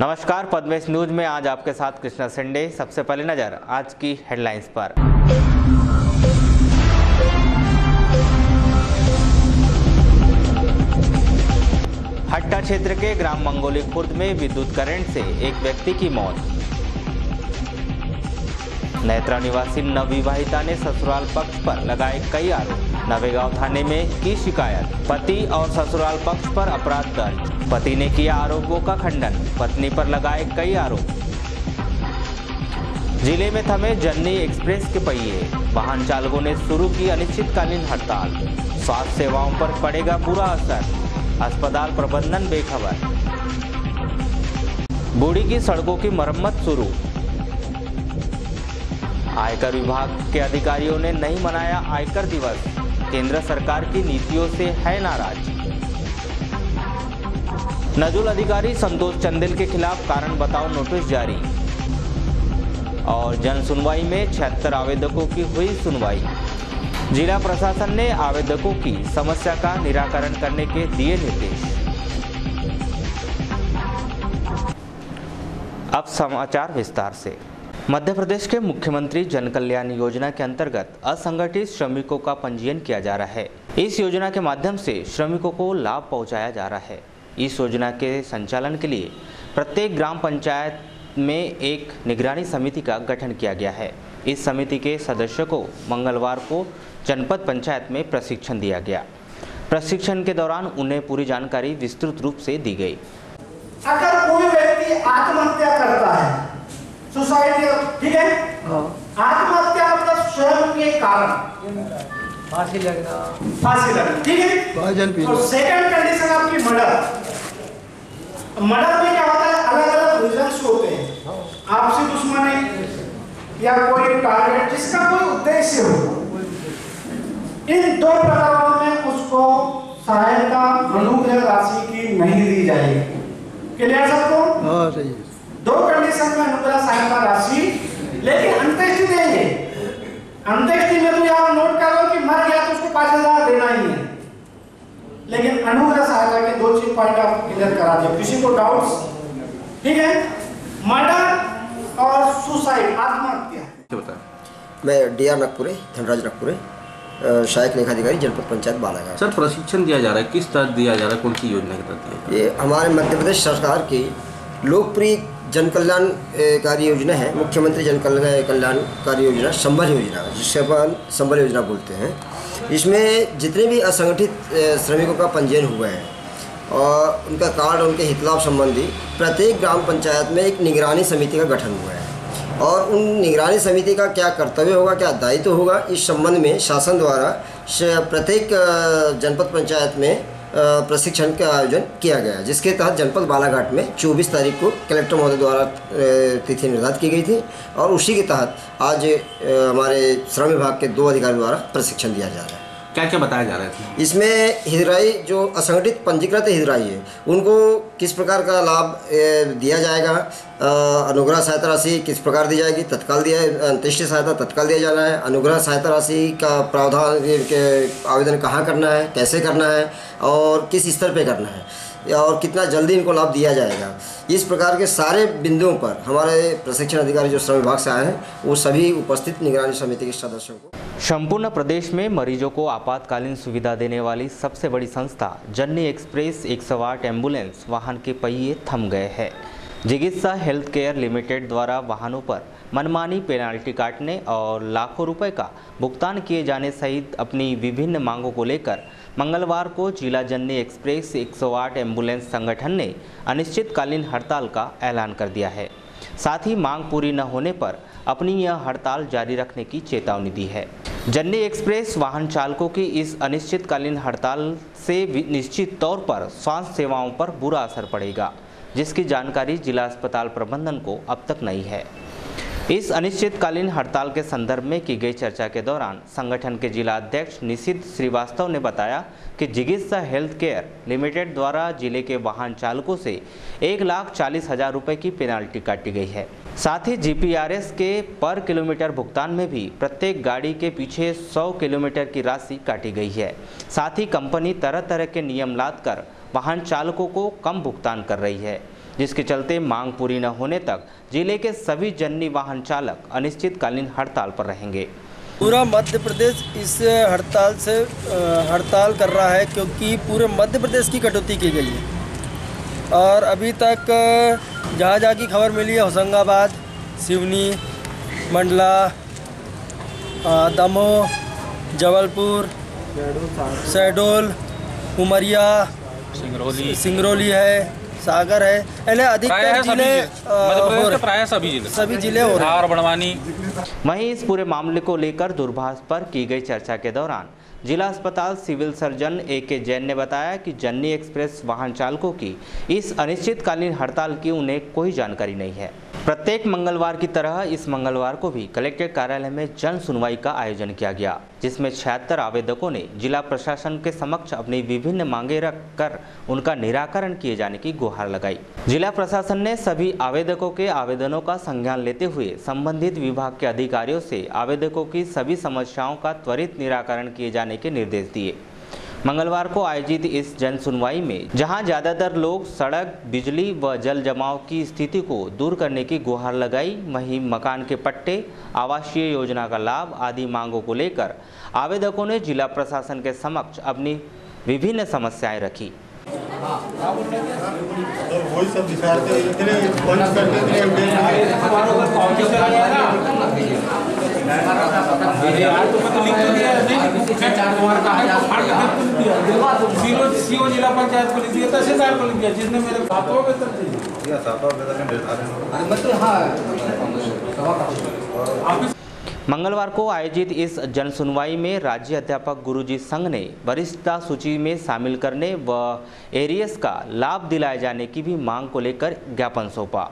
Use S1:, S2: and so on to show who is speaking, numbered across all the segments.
S1: नमस्कार, पद्मेश न्यूज में आज आपके साथ कृष्णा संडे। सबसे पहले नजर आज की हेडलाइंस पर। हट्टा क्षेत्र के ग्राम मंगोली खुर्द में विद्युत करंट से एक व्यक्ति की मौत। नेत्रा निवासी नवविवाहिता ने ससुराल पक्ष पर लगाए कई आरोप। नवेगांव थाने में की शिकायत। पति और ससुराल पक्ष पर अपराध दर्ज। पति ने किया आरोपों का खंडन, पत्नी पर लगाए कई आरोप। जिले में थमे जननी एक्सप्रेस के पहिए। वाहन चालकों ने शुरू की अनिश्चितकालीन हड़ताल। स्वास्थ्य सेवाओं पर पड़ेगा बुरा असर, अस्पताल प्रबंधन बेखबर। बूढ़ी की सड़कों की मरम्मत शुरू। आयकर विभाग के अधिकारियों ने नहीं मनाया आयकर दिवस। केंद्र सरकार की नीतियों से है नाराज। नजुल अधिकारी संतोष चंदेल के खिलाफ कारण बताओ नोटिस जारी। और जन सुनवाई में 76 आवेदकों की हुई सुनवाई। जिला प्रशासन ने आवेदकों की समस्या का निराकरण करने के दिए निर्देश। अब समाचार विस्तार से। मध्य प्रदेश के मुख्यमंत्री जन कल्याण योजना के अंतर्गत असंगठित श्रमिकों का पंजीयन किया जा रहा है। इस योजना के माध्यम से श्रमिकों को लाभ पहुंचाया जा रहा है। इस योजना के संचालन के लिए प्रत्येक ग्राम पंचायत में एक निगरानी समिति का गठन किया गया है। इस समिति के सदस्यों को मंगलवार को जनपद पंचायत में प्रशिक्षण दिया गया। प्रशिक्षण के दौरान उन्हें पूरी जानकारी विस्तृत रूप से दी गई।
S2: अगर कोई व्यक्ति आत्महत्या करता है, सुसाइड, ठीक है, आत्महत्या मतलब स्वयं के कारण फांसी लगना, ठीक है। और सेकंड कंडीशन आपकी मर्डर। मर्डर में क्या होता है, अलग अलग रीजंस होते हैं। आपसी दुश्मनी या कोई टारगेट जिसका कोई उद्देश्य हो, इन दो प्रकारों में उसको सहायता अनुग्रह राशि की नहीं दी जाएगी। क्लियर सबको? हाँ, सही है। दो कंडीशन में अनुग्रह सहायता राशि, लेकिन अंत्येष्टि देंगे। अंत्येष्टि में तो आप नोट करो कि मर गया तो उसको 5,000 देना ही है, लेकिन अनुग्रह सहायता के दो चीज पॉइंट आप क्लियर करा दिए। किसी को डाउट्स? ठीक है। मर्डर और सुसाइड, आत्महत्या।
S3: मैं डीआर नागपुरे, धनराज नागपुरे, सहायक लेखाधिकारी जनपद पंचायत बालाघाट।
S4: सर, प्रशिक्षण दिया जा रहा है, किस तरह दिया जा रहा है, कौन सी योजना के तहत दिया जा रहा है?
S3: ये हमारे मध्य प्रदेश सरकार की लोकप्रिय जन कल्याणकारी योजना है, मुख्यमंत्री जन कल्याणकारी योजना, संबल योजना, जिसे अपन संबल योजना बोलते हैं। इसमें जितने भी असंगठित श्रमिकों का पंजीयन हुआ है और उनका कार्ड, उनके हित लाभ संबंधी प्रत्येक ग्राम पंचायत में एक निगरानी समिति का गठन हुआ है। और उन निगरानी समिति का क्या कर्तव्य होगा, क्या दायित्व होगा, इस संबंध में शासन द्वारा प्रत्येक जनपद पंचायत में प्रशिक्षण का आयोजन किया गया, जिसके तहत जनपद बालाघाट में 24 तारीख को कलेक्टर महोदय द्वारा तिथि निर्धारित की गई थी। और उसी के तहत आज हमारे श्रम विभाग के 2 अधिकारियों द्वारा प्रशिक्षण दिया जा रहा है।
S4: क्या क्या बताया जा रहा है
S3: इसमें? हितग्राही जो असंगठित पंजीकृत हितग्राही है, उनको किस प्रकार का लाभ दिया जाएगा, अनुग्रह सहायता राशि किस प्रकार दी जाएगी, तत्काल दिया, अंत्येष्टि सहायता तत्काल दिया जाना है, अनुग्रह सहायता राशि का प्रावधान के आवेदन कहाँ करना है, कैसे करना है और किस स्तर पे करना है, और कितना जल्दी इनको लाभ दिया जाएगा। इस प्रकार के सारे बिंदुओं पर हमारे प्रशिक्षण अधिकारी जो श्रम विभाग से आए हैं, वो सभी उपस्थित निगरानी समिति के सदस्यों को।
S1: संपूर्ण प्रदेश में मरीजों को आपातकालीन सुविधा देने वाली सबसे बड़ी संस्था जननी एक्सप्रेस 108 एम्बुलेंस वाहन के पहिए थम गए हैं। चिकित्सा हेल्थ केयर लिमिटेड द्वारा वाहनों पर मनमानी पेनाल्टी काटने और लाखों रुपए का भुगतान किए जाने सहित अपनी विभिन्न मांगों को लेकर मंगलवार को जिला जननी एक्सप्रेस 108 एम्बुलेंस संगठन ने अनिश्चितकालीन हड़ताल का ऐलान कर दिया है। साथ ही मांग पूरी न होने पर अपनी यह हड़ताल जारी रखने की चेतावनी दी है। जननी एक्सप्रेस वाहन चालकों की इस अनिश्चितकालीन हड़ताल से निश्चित तौर पर स्वास्थ्य सेवाओं पर बुरा असर पड़ेगा, जिसकी जानकारी जिला अस्पताल प्रबंधन को अब तक नहीं है। इस अनिश्चितकालीन हड़ताल के संदर्भ में की गई चर्चा के दौरान संगठन के जिला अध्यक्ष निशित श्रीवास्तव ने बताया कि चिकित्सा हेल्थ केयर लिमिटेड द्वारा जिले के वाहन चालकों से 1,40,000 रुपये की पेनाल्टी काटी गई है। साथ ही जीपीआरएस के पर किलोमीटर भुगतान में भी प्रत्येक गाड़ी के पीछे 100 किलोमीटर की राशि काटी गई है। साथ ही कंपनी तरह तरह के नियम लादकर वाहन चालकों को कम भुगतान कर रही है। जिसके चलते मांग पूरी न होने तक जिले के सभी जननी वाहन चालक अनिश्चितकालीन हड़ताल पर रहेंगे।
S5: पूरा मध्य प्रदेश इस हड़ताल से हड़ताल कर रहा है क्योंकि पूरे मध्य प्रदेश की कटौती की गई है और अभी तक जहाँ जहाँ की खबर मिली है होशंगाबाद, सिवनी, मंडला, दमोह, जबलपुर, शहडोल, उमरिया, सिंगरौली है, सागर है, यानी अधिकतर जिले
S4: प्राय सभी जिले
S5: हो रहे हैं।
S4: बड़वानी।
S1: वहीं इस पूरे मामले को लेकर दूरभाष पर की गई चर्चा के दौरान जिला अस्पताल सिविल सर्जन A.K. जैन ने बताया कि जननी एक्सप्रेस वाहन चालकों की इस अनिश्चितकालीन हड़ताल की उन्हें कोई जानकारी नहीं है। प्रत्येक मंगलवार की तरह इस मंगलवार को भी कलेक्ट्रेट कार्यालय में जन सुनवाई का आयोजन किया गया, जिसमें 76 आवेदकों ने जिला प्रशासन के समक्ष अपनी विभिन्न मांगे रख कर उनका निराकरण किए जाने की गुहार लगाई। जिला प्रशासन ने सभी आवेदकों के आवेदनों का संज्ञान लेते हुए संबंधित विभाग के अधिकारियों से आवेदकों की सभी समस्याओं का त्वरित निराकरण किए जाने के निर्देश दिए। मंगलवार को आयोजित इस जन सुनवाई में जहां ज्यादातर लोग सड़क, बिजली व जल जमाव की स्थिति को दूर करने की गुहार लगाई, वहीं मकान के पट्टे, आवासीय योजना का लाभ आदि मांगों को लेकर आवेदकों ने जिला प्रशासन के समक्ष अपनी विभिन्न समस्याएं रखी।
S6: जिला पंचायत को लिख दिया, तहसीलदार को लिख दिया, जिसने मेरे सातों वेतन
S1: मंगलवार को आयोजित इस जन सुनवाई में राज्य अध्यापक गुरुजी संघ ने वरिष्ठता सूची में शामिल करने व एरियस का लाभ दिलाए जाने की भी मांग को लेकर ज्ञापन सौंपा।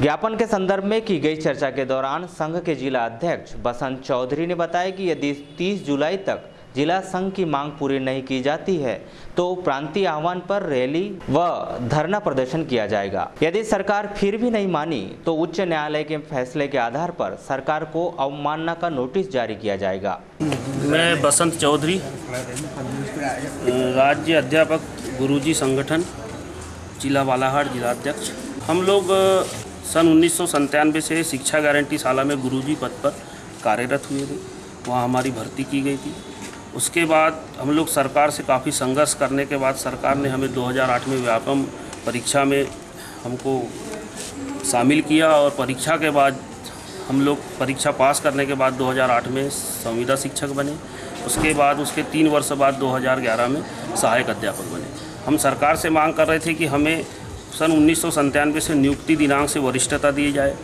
S1: ज्ञापन के संदर्भ में की गई चर्चा के दौरान संघ के जिला अध्यक्ष बसंत चौधरी ने बताया कि यदि 30 जुलाई तक जिला संघ की मांग पूरी नहीं की जाती है तो प्रांतीय आह्वान पर रैली व धरना प्रदर्शन किया जाएगा। यदि सरकार फिर भी नहीं मानी तो उच्च न्यायालय के फैसले के आधार पर सरकार को अवमानना का नोटिस जारी किया जाएगा।
S7: मैं बसंत चौधरी, राज्य अध्यापक गुरुजी संगठन, जिला बालाघाट जिलाध्यक्ष। हम लोग सन 1997 से शिक्षा गारंटी शाला में गुरुजी पद पर कार्यरत हुए थे, वहाँ हमारी भर्ती की गई थी। उसके बाद हम लोग सरकार से काफ़ी संघर्ष करने के बाद सरकार ने हमें 2008 में व्यापम परीक्षा में हमको शामिल किया और परीक्षा के बाद हम लोग परीक्षा पास करने के बाद 2008 में संविदा शिक्षक बने। उसके बाद उसके 3 वर्ष बाद 2011 में सहायक अध्यापक बने। हम सरकार से मांग कर रहे थे कि हमें सन 1997 से नियुक्ति दिनांक से वरिष्ठता दी जाए।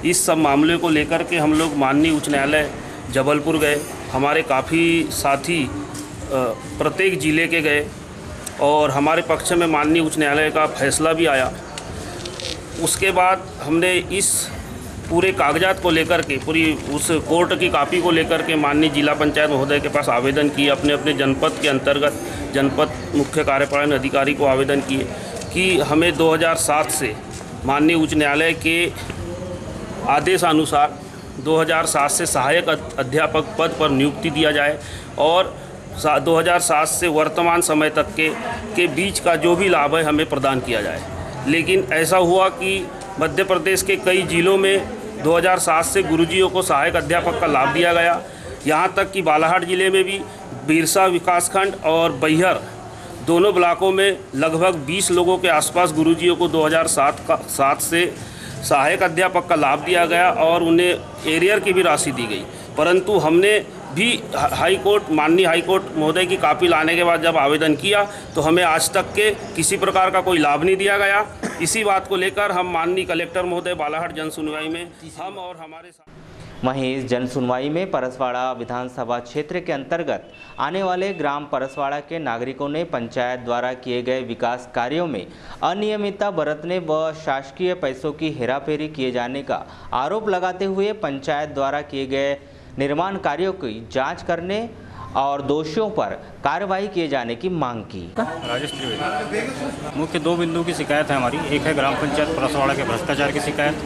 S7: इस सब मामले को लेकर के हम लोग माननीय उच्च न्यायालय जबलपुर गए। हमारे काफ़ी साथी प्रत्येक ज़िले के गए और हमारे पक्ष में माननीय उच्च न्यायालय का फैसला भी आया। उसके बाद हमने इस पूरे कागजात को लेकर के पूरी उस कोर्ट की कापी को लेकर के माननीय जिला पंचायत महोदय के पास आवेदन किए। अपने अपने जनपद के अंतर्गत जनपद मुख्य कार्यपालन अधिकारी को आवेदन किए कि हमें 2007 से माननीय उच्च न्यायालय के आदेशानुसार 2007 से सहायक अध्यापक पद पर नियुक्ति दिया जाए और 2007 से वर्तमान समय तक के बीच का जो भी लाभ है हमें प्रदान किया जाए। लेकिन ऐसा हुआ कि मध्य प्रदेश के कई जिलों में 2007 से गुरुजियों को सहायक अध्यापक का लाभ दिया गया। यहाँ तक कि बालाघाट जिले में भी बिरसा विकासखंड और बैहर दोनों ब्लॉकों में लगभग 20 लोगों के आसपास गुरुजियों को 2007 से सहायक अध्यापक का लाभ दिया गया और उन्हें एरियर की भी राशि दी गई। परंतु हमने भी हाई कोर्ट माननीय हाई कोर्ट महोदय की कापी लाने के बाद जब आवेदन किया तो हमें आज तक के किसी प्रकार का कोई लाभ नहीं दिया गया। इसी बात को लेकर हम माननीय कलेक्टर महोदय बालाघाट जन सुनवाई में हम और हमारे
S1: वहीं इस जन सुनवाई में परसवाड़ा विधानसभा क्षेत्र के अंतर्गत आने वाले ग्राम परसवाड़ा के नागरिकों ने पंचायत द्वारा किए गए विकास कार्यों में अनियमितता बरतने व शासकीय पैसों की हेराफेरी किए जाने का आरोप लगाते हुए पंचायत द्वारा किए गए निर्माण कार्यों की जांच करने और दोषियों पर कार्रवाई किए जाने की मांग की।
S8: राजेश त्रिवेदी। मुख्य 2 बिंदु की शिकायत है हमारी। एक है ग्राम पंचायत परसवाड़ा के भ्रष्टाचार की शिकायत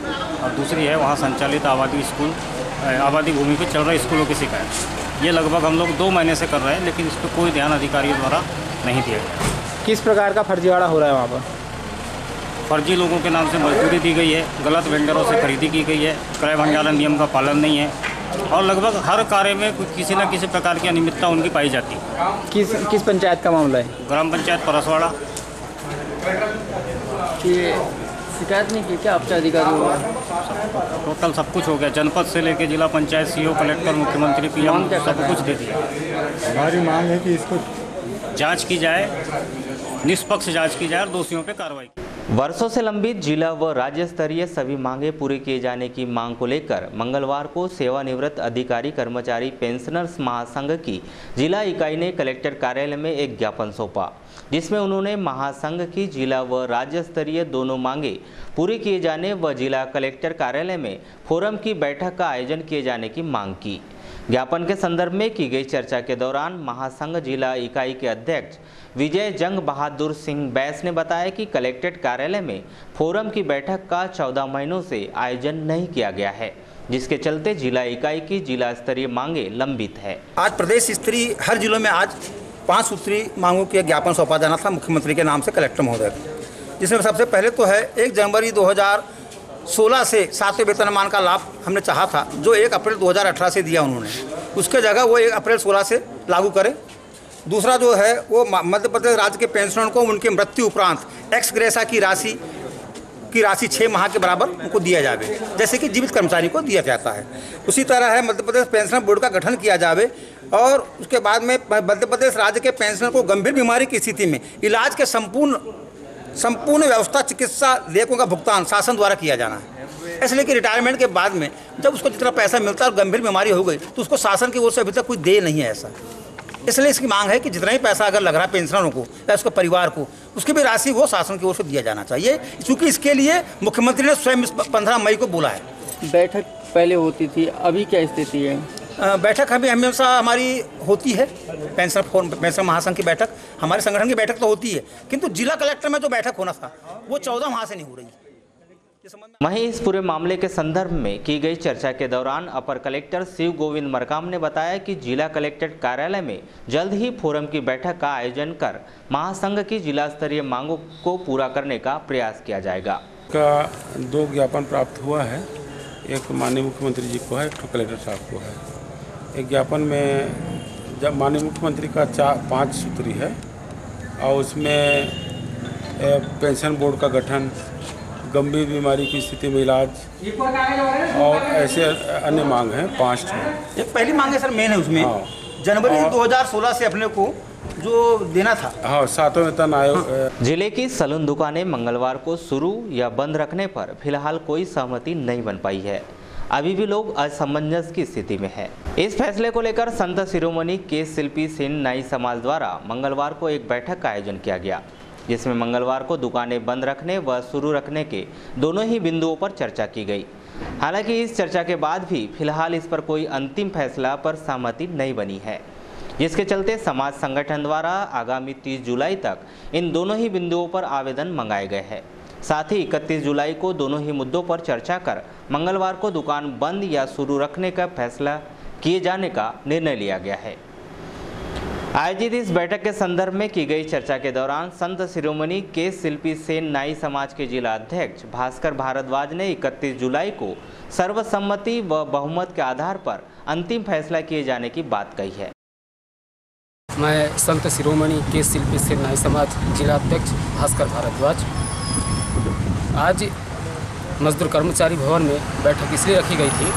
S8: और दूसरी है वहाँ संचालित आबादी भूमि पे चल रहे स्कूलों की शिकायत। ये लगभग हम लोग 2 महीने से कर रहे हैं लेकिन इस पर कोई ध्यान अधिकारियों द्वारा नहीं दिया गया।
S9: किस प्रकार का फर्जीवाड़ा हो रहा है वहाँ पर?
S8: फर्जी लोगों के नाम से मजदूरी दी गई है, गलत वेंडरों से खरीदी की गई है, क्रय भंडारण नियम का पालन नहीं है और लगभग हर कार्य में किसी न किसी प्रकार की अनियमितता उनकी पाई जाती है।
S9: किस पंचायत का मामला है?
S8: ग्राम पंचायत परसवाड़ा।
S9: कि शिकायत नहीं की क्या आपके अधिकारियों ने?
S8: टोटल सब कुछ हो गया, जनपद से लेकर जिला पंचायत, सीओ, कलेक्टर, मुख्यमंत्री, पीएम सब कुछ दे दिया।
S10: हमारी मांग है कि इसको
S8: जांच की जाए, निष्पक्ष जांच की जाए और दोषियों पर कार्रवाई।
S1: वर्षों से लंबित जिला व राज्य स्तरीय सभी मांगे पूरे किए जाने की मांग को लेकर मंगलवार को सेवानिवृत्त अधिकारी कर्मचारी पेंशनर्स महासंघ की जिला इकाई ने कलेक्टर कार्यालय में एक ज्ञापन सौंपा, जिसमें उन्होंने महासंघ की जिला व राज्य स्तरीय दोनों मांगे पूरी किए जाने व जिला कलेक्टर कार्यालय में फोरम की बैठक का आयोजन किए जाने की मांग की। ज्ञापन के संदर्भ में की गई चर्चा के दौरान महासंघ जिला इकाई के अध्यक्ष विजय जंग बहादुर सिंह बैस ने बताया कि कलेक्ट्रेट कार्यालय में फोरम की बैठक का 14 महीनों से आयोजन नहीं किया गया है, जिसके चलते जिला इकाई की जिला स्तरीय मांगे लंबित है।
S11: आज प्रदेश स्तरीय हर जिलों में आज 5 सूत्री मांगों के ज्ञापन सौंपा जाना था मुख्यमंत्री के नाम से कलेक्टर महोदय, जिसमें सबसे पहले तो है 1 जनवरी 2016 से 7वें वेतनमान का लाभ हमने चाहा था, जो 1 अप्रैल 2018 से दिया उन्होंने, उसके जगह वो 1 अप्रैल 16 से लागू करें। दूसरा जो है वो मध्य प्रदेश राज्य के पेंशनरों को उनके मृत्यु उपरांत एक्स ग्रेसा की राशि 6 माह के बराबर उनको दिया जावे, जैसे कि जीवित कर्मचारी को दिया जाता है। उसी तरह है मध्य प्रदेश पेंशन बोर्ड का गठन किया जावे और उसके बाद में मध्य प्रदेश राज्य के पेंशनर को गंभीर बीमारी की स्थिति में इलाज के संपूर्ण व्यवस्था चिकित्सा देयकों का भुगतान शासन द्वारा किया जाना है। इसलिए कि रिटायरमेंट के बाद में जब उसको जितना पैसा मिलता है और गंभीर बीमारी हो गई तो उसको शासन की ओर से अभी तक कोई देय नहीं है ऐसा। इसलिए इसकी मांग है कि जितना ही पैसा अगर लग रहा है पेंशनरों को या उसके परिवार को, उसकी भी राशि वो शासन की ओर से दिया जाना चाहिए, क्योंकि इसके लिए मुख्यमंत्री ने स्वयं 15 मई को बोला है।
S9: बैठक पहले होती थी, अभी क्या स्थिति है?
S11: बैठक अभी हमेशा हमारी होती है, पेंशन महासंघ की बैठक, हमारे संगठन की बैठक तो होती है, किंतु जिला कलेक्टर में जो बैठक होना था वो 14 माह से नहीं हो रही।
S1: वहीं इस पूरे मामले के संदर्भ में की गई चर्चा के दौरान अपर कलेक्टर शिव गोविंद मरकाम ने बताया कि जिला कलेक्ट्रेट कार्यालय में जल्द ही फोरम की बैठक का आयोजन कर महासंघ की जिला स्तरीय मांगों को पूरा करने का प्रयास किया जाएगा।
S6: 2 ज्ञापन प्राप्त हुआ है, एक माननीय मुख्यमंत्री जी को है, एक कलेक्टर साहब को है। एक ज्ञापन में जब माननीय मुख्यमंत्री का 5 सूत्री है और उसमें पेंशन बोर्ड का गठन, गंभीर बीमारी की स्थिति में इलाज और ऐसे अन्य मांग हैं 5।
S11: एक पहली मांग है सर, मेन है उसमें जनवरी 2016 से अपने को जो देना था।
S6: हाँ, 7वें वेतन आयोग।
S1: जिले की सलून दुकानें मंगलवार को शुरू या बंद रखने पर फिलहाल कोई सहमति नहीं बन पाई है। अभी भी लोग असमंजस की स्थिति में है। इस फैसले को लेकर संत शिरोमणि केस शिल्पी सेन नाई समाज द्वारा मंगलवार को एक बैठक का आयोजन किया गया, जिसमें मंगलवार को दुकानें बंद रखने व शुरू रखने के दोनों ही बिंदुओं पर चर्चा की गई। हालांकि इस चर्चा के बाद भी फिलहाल इस पर कोई अंतिम फैसला पर सहमति नहीं बनी है, जिसके चलते समाज संगठन द्वारा आगामी 30 जुलाई तक इन दोनों ही बिंदुओं पर आवेदन मंगाए गए हैं। साथ ही 31 जुलाई को दोनों ही मुद्दों पर चर्चा कर मंगलवार को दुकान बंद या शुरू रखने का फैसला किए जाने का निर्णय लिया गया है। आयोजित इस बैठक के संदर्भ में की गई चर्चा के दौरान संत शिरोमणि केस शिल्पी सेन नाई समाज के जिला अध्यक्ष भास्कर भारद्वाज ने 31 जुलाई को सर्वसम्मति व बहुमत के आधार पर अंतिम फैसला किए जाने की बात कही है।
S12: मैं संत शिरोमणि केस शिल्पी सेन नाई समाज जिला अध्यक्ष भास्कर भारद्वाज। आज मजदूर कर्मचारी भवन में बैठक इसलिए रखी गई थी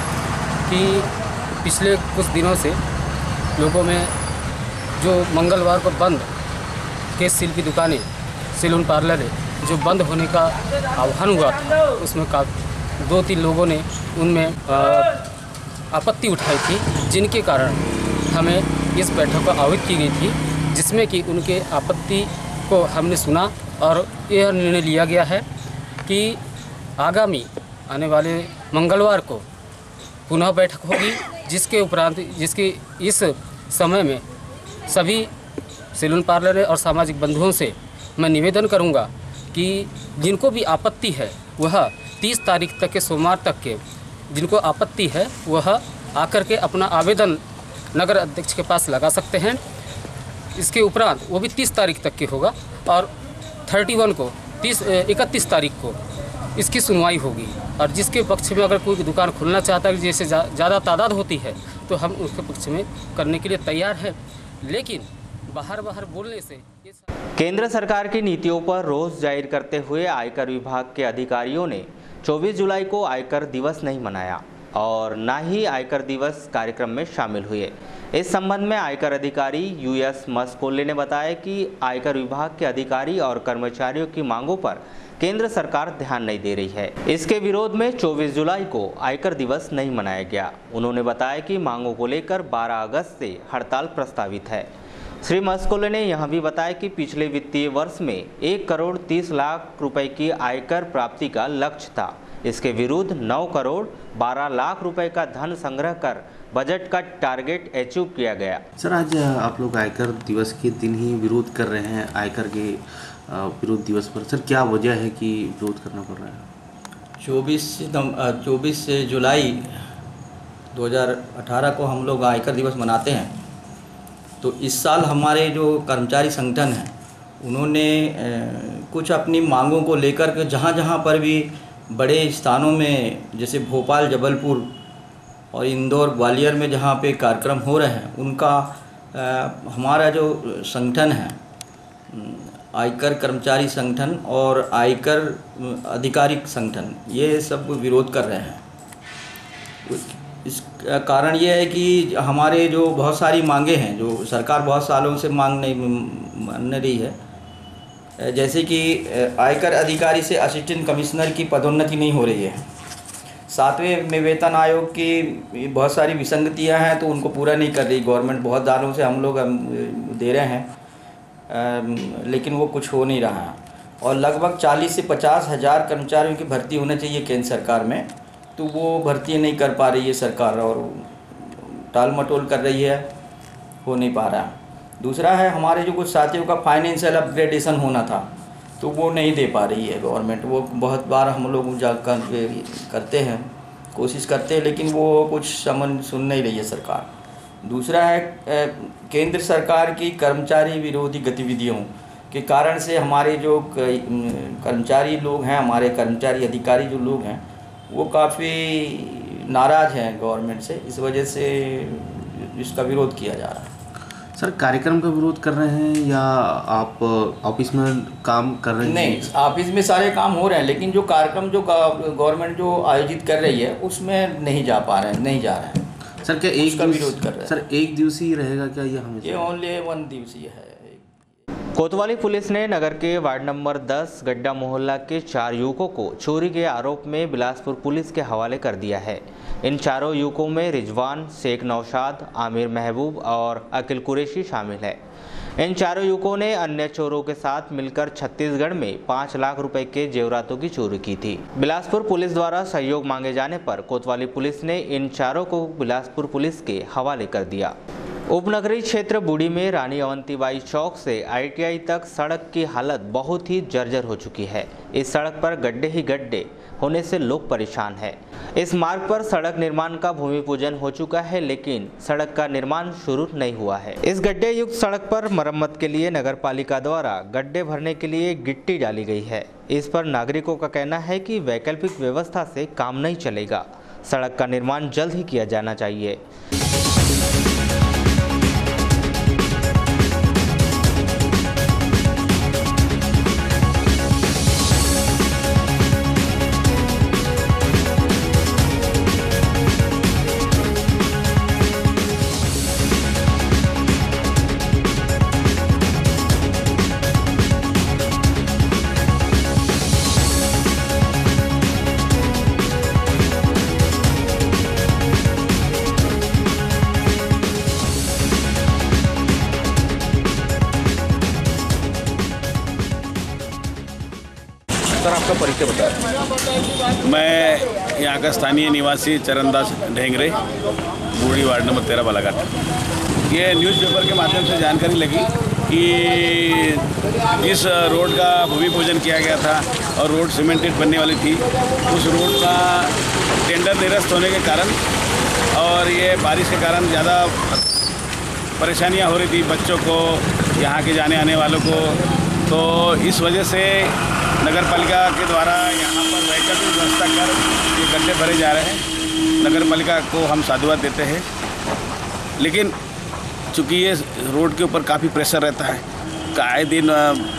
S12: कि पिछले कुछ दिनों से लोगों में जो मंगलवार को बंद केस शिल्पी दुकानें, सैलून पार्लर जो बंद होने का आह्वान हुआ था, उसमें 2-3 लोगों ने उनमें आपत्ति उठाई थी, जिनके कारण हमें इस बैठक को आहूत की गई थी, जिसमें कि उनके आपत्ति को हमने सुना और यह निर्णय लिया गया है कि आगामी आने वाले मंगलवार को पुनः बैठक होगी, जिसके उपरांत जिसकी इस समय में सभी सैलून पार्लर और सामाजिक बंधुओं से मैं निवेदन करूंगा कि जिनको भी आपत्ति है वह 30 तारीख तक के सोमवार तक के जिनको आपत्ति है वह आकर के अपना आवेदन नगर अध्यक्ष के पास लगा सकते हैं। इसके उपरांत वो भी 30 तारीख तक के होगा और 31 को 31 तारीख को इसकी सुनवाई होगी। और जिसके पक्ष में अगर कोई दुकान खोलना चाहता है, जैसे ज़्यादा तादाद होती है, तो हम उसके पक्ष में करने के लिए तैयार हैं। लेकिन बाहर बोलने से
S1: केंद्र सरकार की नीतियों पर रोष जाहिर करते हुए आयकर विभाग के अधिकारियों ने 24 जुलाई को आयकर दिवस नहीं मनाया और न ही आयकर दिवस कार्यक्रम में शामिल हुए। इस संबंध में आयकर अधिकारी यूएस मस्कोले ने बताया कि आयकर विभाग के अधिकारी और कर्मचारियों की मांगों पर केंद्र सरकार ध्यान नहीं दे रही है। इसके विरोध में 24 जुलाई को आयकर दिवस नहीं मनाया गया। उन्होंने बताया कि मांगों को लेकर 12 अगस्त से हड़ताल प्रस्तावित है। श्री मस्कोले ने यह भी बताया कि पिछले वित्तीय वर्ष में 1 करोड़ 30 लाख रुपए की आयकर प्राप्ति का लक्ष्य था। इसके विरुद्ध 9 करोड़ 12 लाख रुपए का धन संग्रह कर बजट का टारगेट अचीव किया गया।
S4: सर, आज आप लोग आयकर दिवस के दिन ही विरोध कर रहे हैं आयकर के विरोध दिवस पर। सर, क्या वजह है कि विरोध करना पड़ रहा है?
S11: 24 जुलाई 2018 को हम लोग आयकर दिवस मनाते हैं। तो इस साल हमारे जो कर्मचारी संगठन हैं, उन्होंने कुछ अपनी मांगों को लेकर के जहाँ पर भी बड़े स्थानों में, जैसे भोपाल, जबलपुर और इंदौर, ग्वालियर में जहाँ पे कार्यक्रम हो रहे हैं, उनका हमारा जो संगठन है, आयकर कर्मचारी संगठन और आयकर अधिकारी संगठन, ये सब विरोध कर रहे हैं। इस कारण ये है कि हमारे जो बहुत सारी मांगे हैं, जो सरकार बहुत सालों से मांग नहीं मान रही है, जैसे कि आयकर अधिकारी से असिस्टेंट कमिश्नर की पदोन्नति नहीं हो रही है। 7वें में वेतन आयोग की बहुत सारी विसंगतियां हैं, तो उनको पूरा नहीं कर रही गवर्नमेंट। बहुत सालों से हम लोग दे रहे हैं, लेकिन वो कुछ हो नहीं रहा है। और लगभग 40 से 50 हज़ार कर्मचारियों की भर्ती होना चाहिए केंद्र सरकार में, तो वो भर्ती नहीं कर पा रही है सरकार, और टाल मटोल कर रही है, हो नहीं पा रहा। दूसरा है, हमारे जो कुछ साथियों का फाइनेंशियल अपग्रेडेशन होना था, तो वो नहीं दे पा रही है गवर्नमेंट। वो बहुत बार हम लोग जाकर करते हैं, कोशिश करते हैं, लेकिन वो कुछ सुन नहीं रही है सरकार। दूसरा है, केंद्र सरकार की कर्मचारी विरोधी गतिविधियों के कारण से हमारे जो कर्मचारी लोग हैं, हमारे कर्मचारी अधिकारी जो लोग हैं, वो काफ़ी नाराज़ हैं गवर्नमेंट से। इस वजह से इसका विरोध किया जा रहा है।
S4: सर, कार्यक्रम का विरोध कर रहे हैं या आप ऑफिस में काम कर रहे हैं?
S11: नहीं, ऑफिस में सारे काम हो रहे हैं, लेकिन जो कार्यक्रम जो गवर्नमेंट जो आयोजित कर रही है, उसमें नहीं जा पा रहे हैं, नहीं जा रहे हैं।
S4: सर, क्या एक
S11: का विरोध कर रहे हैं?
S4: सर, एक दिवसीय रहेगा क्या ये हमेशा?
S11: ये ओनली 1 दिवसीय है।
S1: कोतवाली पुलिस ने नगर के वार्ड नंबर 10 गड्ढा मोहल्ला के 4 युवकों को चोरी के आरोप में बिलासपुर पुलिस के हवाले कर दिया है। इन चारों युवकों में रिजवान, शेख नौशाद, आमिर महबूब और अकिल कुरैशी शामिल है। इन चारों युवकों ने अन्य चोरों के साथ मिलकर छत्तीसगढ़ में 5 लाख रुपए के जेवरातों की चोरी की थी। बिलासपुर पुलिस द्वारा सहयोग मांगे जाने पर कोतवाली पुलिस ने इन चारों को बिलासपुर पुलिस के हवाले कर दिया। उपनगरीय क्षेत्र बूढ़ी में रानी अवंतीबाई चौक से ITI तक सड़क की हालत बहुत ही जर्जर हो चुकी है। इस सड़क पर गड्ढे ही गड्ढे होने से लोग परेशान हैं। इस मार्ग पर सड़क निर्माण का भूमि पूजन हो चुका है, लेकिन सड़क का निर्माण शुरू नहीं हुआ है। इस गड्ढे युक्त सड़क पर मरम्मत के लिए नगर पालिका द्वारा गड्ढे भरने के लिए गिट्टी डाली गई है। इस पर नागरिकों का कहना है कि वैकल्पिक व्यवस्था से काम नहीं चलेगा। सड़क का निर्माण जल्द ही किया जाना चाहिए।
S4: सर, आपका परिचय बताएं।
S13: मैं यहाँ का स्थानीय निवासी चरणदास ढेंगरे, बूढ़ी वार्ड नंबर 13 बालाघाट। ये न्यूज़पेपर के माध्यम से जानकारी लगी कि इस रोड का भूमि पूजन किया गया था और रोड सीमेंटेड बनने वाली थी। उस रोड का टेंडर निरस्त होने के कारण और ये बारिश के कारण ज़्यादा परेशानियाँ हो रही थी बच्चों को, यहाँ के जाने आने वालों को, तो इस वजह से नगर पालिका के द्वारा यहाँ पर वैकल्पिक व्यवस्था कर ये गड्ढे भरे जा रहे हैं। नगर पालिका को हम साधुवाद देते हैं, लेकिन चूँकि ये रोड के ऊपर काफ़ी प्रेशर रहता है, आए दिन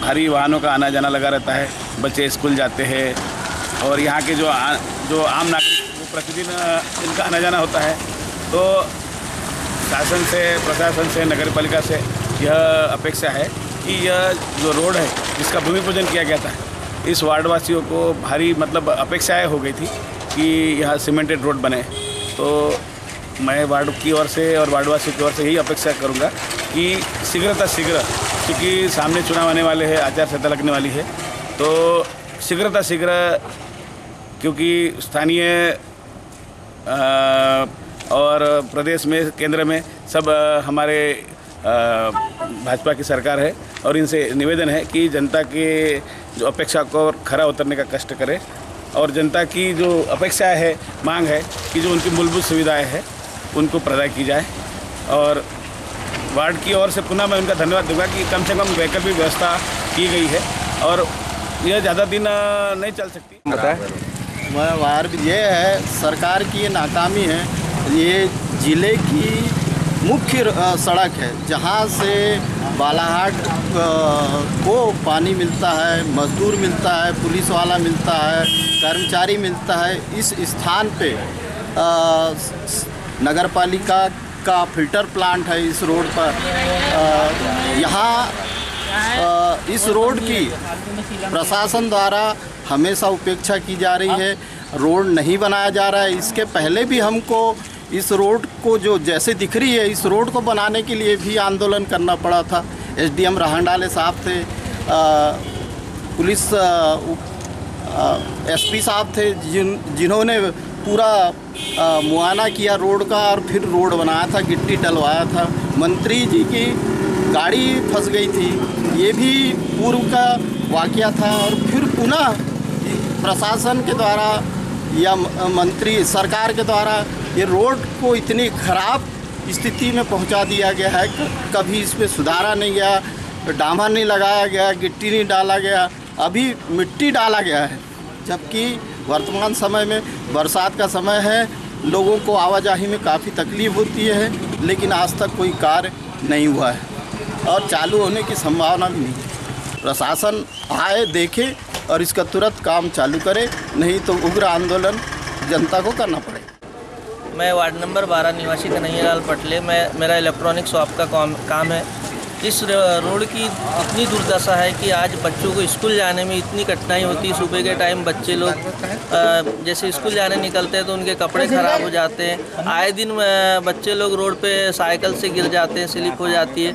S13: भारी वाहनों का आना जाना लगा रहता है, बच्चे स्कूल जाते हैं और यहाँ के जो आम नागरिक वो प्रतिदिन इनका आना जाना होता है। तो शासन से, प्रशासन से, नगर पालिका से यह अपेक्षा है कि यह जो रोड है जिसका भूमि पूजन किया गया था, इस वार्ड वासियों को भारी मतलब अपेक्षाएँ हो गई थी कि यह सीमेंटेड रोड बने। तो मैं वार्ड की ओर से और वार्डवासियों की ओर से यही अपेक्षा करूंगा कि शीघ्रता शीघ्र, क्योंकि सामने चुनाव आने वाले हैं, आचार संहिता लगने वाली है, तो शीघ्रता शीघ्र, क्योंकि स्थानीय और प्रदेश में, केंद्र में सब हमारे भाजपा की सरकार है और इनसे निवेदन है कि जनता के जो अपेक्षा को खरा उतरने का कष्ट करें और जनता की जो अपेक्षा है, मांग है कि जो उनकी मूलभूत सुविधाएं हैं उनको प्रदान की जाए। और वार्ड की ओर से पुनः मैं उनका धन्यवाद दूंगा कि कम से कम वैकल्पिक व्यवस्था की गई है और यह ज़्यादा दिन नहीं चल सकती।
S14: वार्ड ये है, सरकार की ये नाकामी है। ये ज़िले की मुख्य सड़क है जहाँ से बालाहाट को पानी मिलता है, मजदूर मिलता है, पुलिस वाला मिलता है, कर्मचारी मिलता है। इस स्थान पे नगर पालिका का फिल्टर प्लांट है इस रोड पर। यहाँ इस रोड की प्रशासन द्वारा हमेशा उपेक्षा की जा रही है, रोड नहीं बनाया जा रहा है। इसके पहले भी हमको इस रोड को जो जैसे दिख रही है, इस रोड को बनाने के लिए भी आंदोलन करना पड़ा था। एसडीएम राहंडाले साहब थे, पुलिस एसपी साहब थे, जिन्होंने पूरा मुआयना किया रोड का और फिर रोड बनाया था, गिट्टी डलवाया था। मंत्री जी की गाड़ी फंस गई थी, ये भी पूर्व का वाकया था। और फिर पुनः प्रशासन के द्वारा या मंत्री सरकार के द्वारा ये रोड को इतनी ख़राब स्थिति में पहुंचा दिया गया है कि कभी इस पर सुधारा नहीं गया, डामर नहीं लगाया गया, गिट्टी नहीं डाला गया, अभी मिट्टी डाला गया है। जबकि वर्तमान समय में बरसात का समय है, लोगों को आवाजाही में काफ़ी तकलीफ़ होती है, लेकिन आज तक कोई कार्य नहीं हुआ है और चालू होने की संभावना भी नहीं है। प्रशासन आए, देखे और इसका तुरंत काम चालू करे, नहीं तो उग्र आंदोलन जनता को करना पड़ेगा।
S15: मैं वार्ड नंबर 12 निवासी कन्हैयालाल पटले, मेरा इलेक्ट्रॉनिक शॉप का काम है। इस रोड की इतनी दुर्दशा है कि आज बच्चों को स्कूल जाने में इतनी कठिनाई होती है। सुबह के टाइम बच्चे लोग जैसे स्कूल जाने निकलते हैं तो उनके कपड़े ख़राब हो जाते हैं। आए दिन बच्चे लोग रोड पे साइकिल से गिर जाते हैं, स्लिप हो जाती है।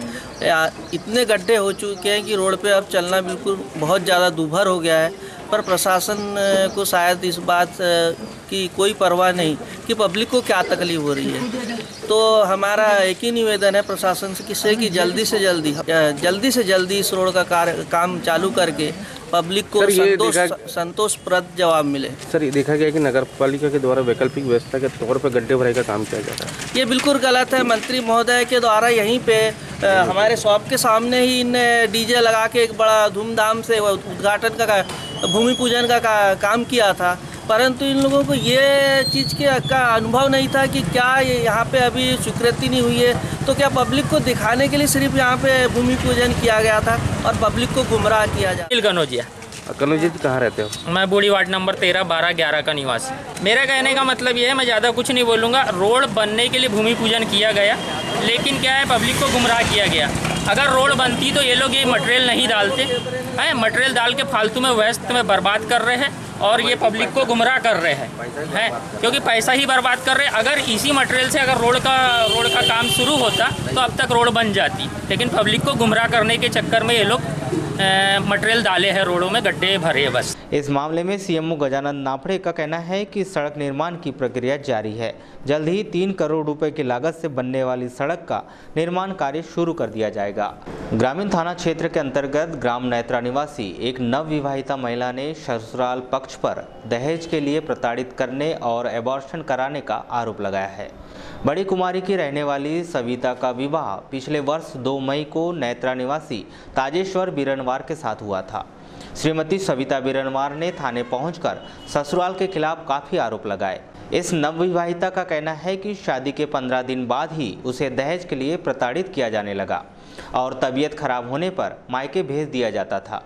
S15: इतने गड्ढे हो चुके हैं कि रोड पे अब चलना बिल्कुल बहुत ज़्यादा दूभर हो गया है। पर प्रशासन को शायद इस बात की कोई परवाह नहीं कि पब्लिक को क्या तकलीफ हो रही है। तो हमारा एक ही निवेदन है प्रशासन से कि जल्दी से जल्दी इस रोड का काम चालू करके पब्लिक को संतोषप्रद जवाब मिले।
S4: सर, ये देखा गया कि नगर पालिका के द्वारा वैकल्पिक व्यवस्था के तौर पर गड्ढे भराई का काम किया जाता है।
S15: ये बिल्कुल गलत है। मंत्री महोदय के द्वारा यहीं पे हमारे शॉप के सामने ही इन डीजे लगा के एक बड़ा धूमधाम से उद्घाटन का भूमि पूजन का काम किया था, परंतु इन लोगों को ये चीज़ का अनुभव नहीं था कि क्या यहाँ पे अभी स्वीकृति नहीं हुई है, तो क्या पब्लिक को दिखाने के लिए सिर्फ यहाँ पे भूमि पूजन किया गया था और पब्लिक को गुमराह किया जाए।
S12: कनौजिया
S4: जी कहाँ रहते हो?
S12: मैं बूढ़ी वार्ड नंबर 13, 12, 11 का निवासी। मेरा कहने का मतलब ये है, मैं ज़्यादा कुछ नहीं बोलूँगा। रोड बनने के लिए भूमि पूजन किया गया, लेकिन क्या है, पब्लिक को गुमराह किया गया। अगर रोड बनती तो ये लोग ये मटेरियल नहीं डालते हैं, मटेरियल डाल के फालतू में व्यस्त में बर्बाद कर रहे हैं और ये पब्लिक को गुमराह कर रहे हैं, क्योंकि पैसा ही बर्बाद कर रहे हैं। अगर इसी मटेरियल से अगर रोड का काम शुरू होता तो अब तक रोड बन जाती, लेकिन पब्लिक को गुमराह करने के चक्कर में ये लोग मटेरियल डाले हैं रोडों में, गड्ढे भरे बस।
S1: इस मामले में सीएमओ गजानन नाफड़े का कहना है कि सड़क निर्माण की प्रक्रिया जारी है। जल्द ही 3 करोड़ रुपए की लागत से बनने वाली सड़क का निर्माण कार्य शुरू कर दिया जाएगा। ग्रामीण थाना क्षेत्र के अंतर्गत ग्राम नेत्रा निवासी एक नवविवाहिता महिला ने ससुराल पक्ष पर दहेज के लिए प्रताड़ित करने और एबॉर्शन कराने का आरोप लगाया है। बड़ी कुमारी की रहने वाली सविता का विवाह पिछले वर्ष 2 मई को नेत्रा निवासी ताजेश्वर बिरनवार के साथ हुआ था। श्रीमती सविता बिरनवार ने थाने पहुंचकर ससुराल के खिलाफ काफ़ी आरोप लगाए। इस नवविवाहिता का कहना है कि शादी के 15 दिन बाद ही उसे दहेज के लिए प्रताड़ित किया जाने लगा और तबीयत खराब होने पर मायके भेज दिया जाता था।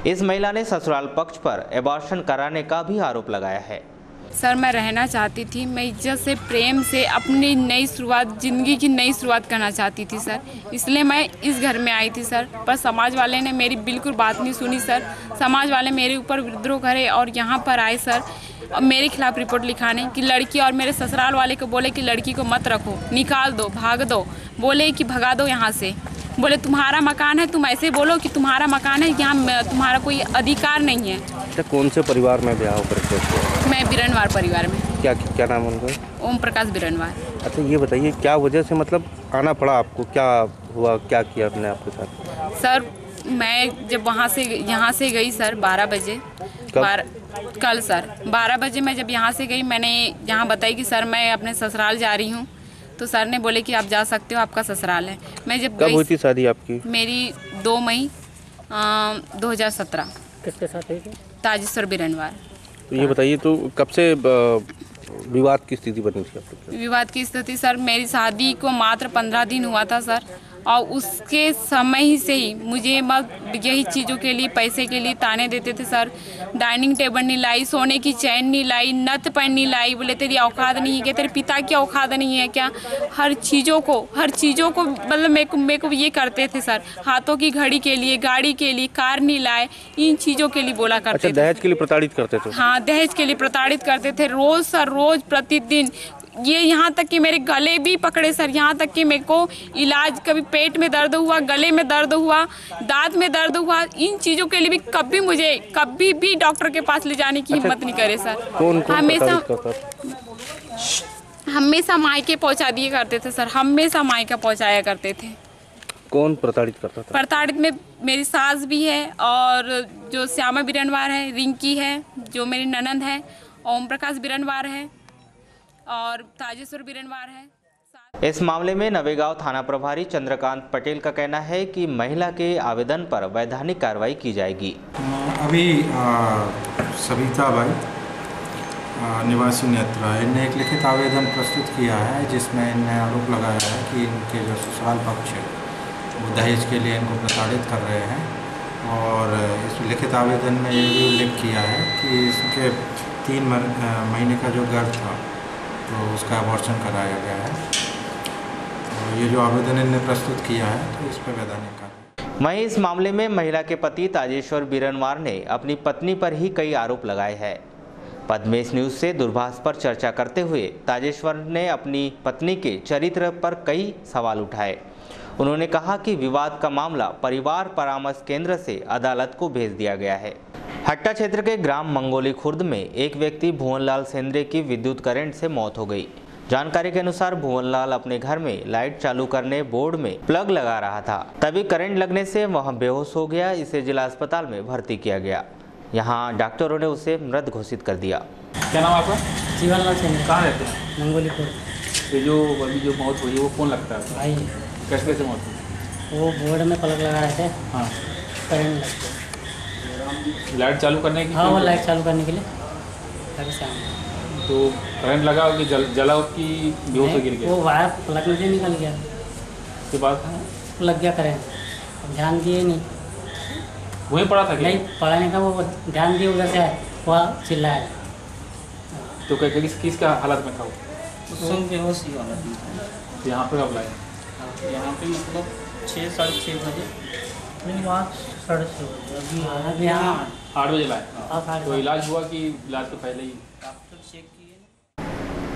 S1: इस महिला ने ससुराल पक्ष पर एबॉर्शन कराने का भी आरोप लगाया है।
S16: सर, मैं रहना चाहती थी, मैं इज्जत से प्रेम से अपनी नई शुरुआत, ज़िंदगी की नई शुरुआत करना चाहती थी सर, इसलिए मैं इस घर में आई थी सर। पर समाज वाले ने मेरी बिल्कुल बात नहीं सुनी सर। समाज वाले मेरे ऊपर विद्रोह करे और यहाँ पर आए सर और मेरे खिलाफ रिपोर्ट लिखाने कि लड़की, और मेरे ससुराल वाले को बोले कि लड़की को मत रखो, निकाल दो, भाग दो, बोले कि भगा दो यहाँ से। बोले तुम्हारा मकान है, तुम ऐसे बोलो कि तुम्हारा मकान है, यहाँ तुम्हारा कोई अधिकार नहीं है।
S4: अच्छा, कौन से परिवार में ब्याह करते हो?
S16: मैं बिरनवार परिवार में।
S4: क्या नाम है उनका?
S16: ओम प्रकाश बिरनवार।
S4: अच्छा, ये बताइए क्या वजह से मतलब आना पड़ा आपको, क्या हुआ, क्या किया अपने आपके साथ?
S16: सर, मैं जब यहाँ से गई सर 12 बजे, कल सर 12 बजे मैं जब यहाँ से गई, मैंने यहाँ बताई कि सर मैं अपने ससुराल जा रही हूँ, तो सर ने बोले कि आप जा सकते हो, आपका ससुराल है। मैं जब
S4: कब हुई थी शादी आपकी?
S16: मेरी 2 मई 2017।
S9: किसके साथ हुई थी?
S16: ताजेश्वर बिरनवार।
S4: तो ये बताइए, तो कब से विवाद की स्थिति बनी थी आपको?
S16: विवाद की स्थिति सर, मेरी शादी को मात्र 15 दिन हुआ था सर, और उसके समय ही से ही मुझे यही चीज़ों के लिए, पैसे के लिए ताने देते थे सर। डाइनिंग टेबल नहीं लाई, सोने की चैन नहीं लाई, नथ पैन नहीं लाई, बोले तेरी औकात नहीं है क्या, तेरे पिता की औकात नहीं है क्या। हर चीज़ों को मतलब मेरे को ये करते थे सर। हाथों की घड़ी के लिए, गाड़ी के लिए, कार नहीं लाए, इन चीज़ों के लिए बोला करते थे।
S4: अच्छा, दहेज के लिए प्रताड़ित करते थे?
S16: हाँ, दहेज के लिए प्रताड़ित करते थे, रोज़ सर, रोज़ प्रतिदिन। ये यहाँ तक कि मेरे गले भी पकड़े सर, यहाँ तक कि मेरे को इलाज, कभी पेट में दर्द हुआ, गले में दर्द हुआ, दांत में दर्द हुआ, इन चीज़ों के लिए भी कभी भी डॉक्टर के पास ले जाने की हिम्मत नहीं करे सर। हमेशा मायके पहुँचा दिए करते थे सर, हमेशा मायका पहुँचाया करते थे।
S4: कौन प्रताड़ित करता था?
S16: प्रताड़ित में मेरी सास भी है, और जो श्यामा बिरनवार है, रिंकी है जो मेरी ननंद है, ओम प्रकाश बिरनवार है, और ताजेश्वर बिरनवार है।
S1: इस मामले में नवेगांव थाना प्रभारी चंद्रकांत पटेल का कहना है कि महिला के आवेदन पर वैधानिक कार्रवाई की जाएगी।
S10: अभी सविता बाई निवासी नेत्रा, इनने एक लिखित आवेदन प्रस्तुत किया है जिसमें इनने आरोप लगाया है कि इनके जो ससुराल पक्ष है वो दहेज के लिए इनको प्रताड़ित कर रहे हैं, और इस लिखित आवेदन में ये भी उल्लेख किया है कि इसके 3 महीने का जो गर्भ था तो उसका अबॉर्शन कराया गया है। तो ये जो आवेदन इन्होंने प्रस्तुत किया है तो इस पर वैधानिक कार्रवाई।
S1: वहीं इस मामले में महिला के पति ताजेश्वर बिरनवार ने अपनी पत्नी पर ही कई आरोप लगाए हैं। पद्मेश न्यूज़ से दूरभाष पर चर्चा करते हुए ताजेश्वर ने अपनी पत्नी के चरित्र पर कई सवाल उठाए। उन्होंने कहा कि विवाद का मामला परिवार परामर्श केंद्र से अदालत को भेज दिया गया है। हट्टा क्षेत्र के ग्राम मंगोली खुर्द में एक व्यक्ति भुवनलाल सेंद्रे की विद्युत करंट से मौत हो गई। जानकारी के अनुसार भुवनलाल अपने घर में लाइट चालू करने बोर्ड में प्लग लगा रहा था, तभी करंट लगने से वह बेहोश हो गया। इसे जिला अस्पताल में भर्ती किया गया। यहाँ डॉक्टरों ने उसे मृत घोषित कर दिया।
S17: क्या नाम आपका?
S9: जीवनलाल सेंद्रे।
S17: कहाँ रहते हैं?
S9: मंगोली खुर्द।
S17: ये जो अभी जो मौत हुई है वो कौन लगता है?
S9: भाई।
S17: कैसे मौत हुई?
S9: वो बोर्ड में प्लग लगा रहे थे।
S17: हाँ,
S9: करंट लग गया।
S17: लाइट चालू करने की?
S9: हाँ, वो लाइट चालू करने के लिए।
S17: तो करंट लगा कि जला की बेहोश गिर गया?
S9: वो वायर प्लग में से निकल गया।
S17: उसके बाद
S9: लग गया करंट, अब ध्यान दिए नहीं।
S17: वहीं पड़ा था?
S9: नहीं पड़ा नहीं था, वो ध्यान दिए उधर से वह चिल्लाया।
S17: तो किसका हालत में था वो?
S15: बेहोश ही वाला।
S17: यहाँ पर कब लाए?
S15: यहाँ पे मतलब 6 साढ़े 6 बजे। नहीं, वहाँ 6:30 बजे।
S9: अभी यहाँ
S17: 8 बजे लाए। तो इलाज हुआ कि इलाज तो पहले ही?
S15: डॉक्टर चेक किए।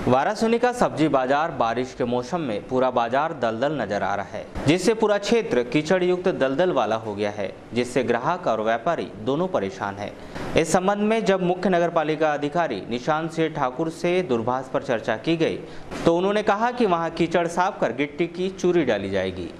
S1: वारासिनी का सब्जी बाजार बारिश के मौसम में पूरा बाजार दलदल नजर आ रहा है, जिससे पूरा क्षेत्र कीचड़ युक्त दलदल वाला हो गया है, जिससे ग्राहक और व्यापारी दोनों परेशान हैं। इस संबंध में जब मुख्य नगरपालिका अधिकारी निशांत सिंह ठाकुर से दूरभाष पर चर्चा की गई तो उन्होंने कहा कि वहां कीचड़ साफ कर गिट्टी की चूरी डाली जाएगी।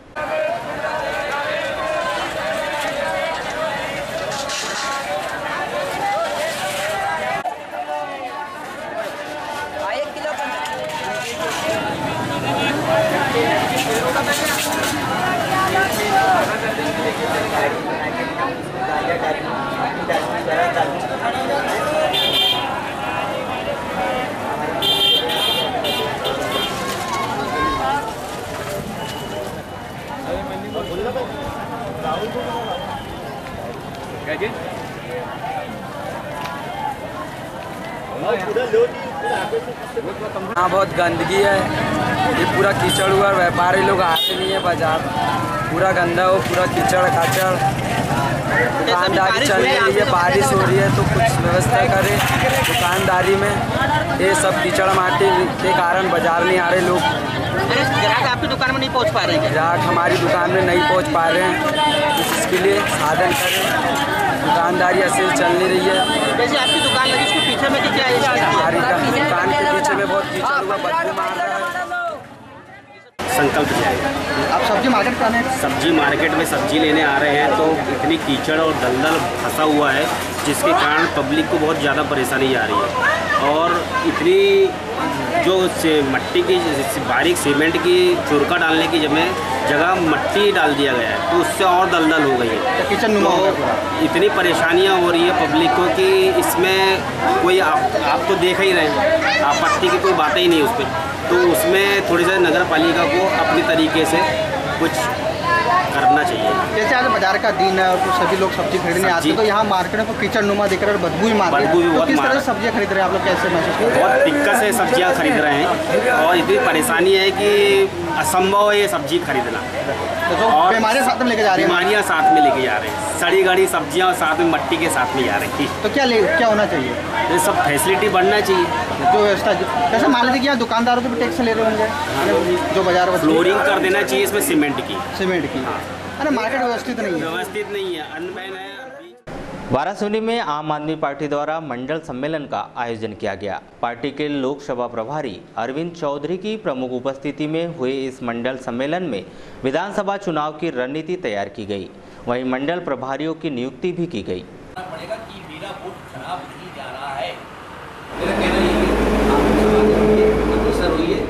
S5: यहाँ बहुत गंदगी है, ये पूरा कीचड़ हुआ, व्यापारी लोग आते नहीं है बाजार, पूरा गंदा हो, पूरा कीचड़ काचड़, दुकानदारी चल रही है, बारिश हो रही है तो कुछ व्यवस्था करे दुकानदारी में। ये सब कीचड़ माटी के कारण बाजार नहीं आ रहे लोग।
S15: ग्राहक आपकी दुकान में नहीं पहुंच पा रहे हैं?
S5: ग्राहक हमारी दुकान में नहीं पहुंच पा रहे हैं, कुछ इसके लिए साधन करें। दुकानदारी ऐसे चल नहीं रही है।
S15: जैसे आपकी दुकान लगी उसके पीछे में क्या है?
S5: हमारी दुकान के पीछे में बहुत कीचड़ हुआ, बदबू मार रहा है।
S18: संकल्प जाएगा।
S11: आप सब्जी मार्केट का है?
S18: सब्जी मार्केट में सब्जी लेने आ रहे हैं तो इतनी कीचड़ और दलदल फंसा हुआ है जिसके कारण पब्लिक को बहुत ज़्यादा परेशानी आ रही है। और इतनी जो मट्टी की बारीक सीमेंट की चुरका डालने की जगह मट्टी डाल दिया गया है तो उससे और दलदल हो गई है।
S11: किचन नुमा हो गया।
S18: इतनी परेशानियां हो रही है पब्लिक को कि इसमें कोई आप तो देख ही रहे हैं, आपत्ति की कोई बात ही नहीं उस पर। तो उसमें थोड़ी सी नगर पालिका को अपने तरीके से कुछ करना चाहिए।
S11: जैसे आज बाजार का दिन है और तो सभी लोग सब्जी खरीदने आते हैं तो यहाँ मार्केट में कीचड़ नुमा दिख रहा है, बदबू ही मार रही है। तो किस तरह से सब्जियाँ खरीद रहे हैं आप लोग, कैसे महसूस कर रहे हैं?
S18: बहुत दिक्कत से सब्जियाँ खरीद रहे हैं और इतनी परेशानी है कि असंभव है ये सब्जी खरीदना।
S11: तो बीमारियाँ साथ में लेके जा रहे हैं?
S18: बीमारियाँ साथ में लेके जा रहे हैं, सड़ी गड़ी सब्जियाँ और साथ में मट्टी के साथ में जा रही थी।
S11: तो क्या होना चाहिए?
S18: ये सब फैसिलिटी बढ़ना चाहिए।
S11: जो व्यवस्था जैसे मान लीजिए कि यहाँ दुकानदारों से भी टैक्स ले रहे होंगे जो बाजार में।
S18: फ्लोरिंग कर देना चाहिए इसमें सीमेंट की।
S11: अरे मार्केट व्यवस्थित नहीं है।
S18: व्यवस्थित नहीं है, अनबैन है।
S1: वारासिनी में आम आदमी पार्टी द्वारा मंडल सम्मेलन का आयोजन किया गया। पार्टी के लोकसभा प्रभारी अरविंद चौधरी की प्रमुख उपस्थिति में हुए इस मंडल सम्मेलन में विधानसभा चुनाव की रणनीति तैयार की गई, वहीं मंडल प्रभारियों की नियुक्ति भी की गई।
S19: पड़ेगा कि मेरा वोट खराब नहीं जा रहा है। मेरा कहना ये है आप अग्रसर होइए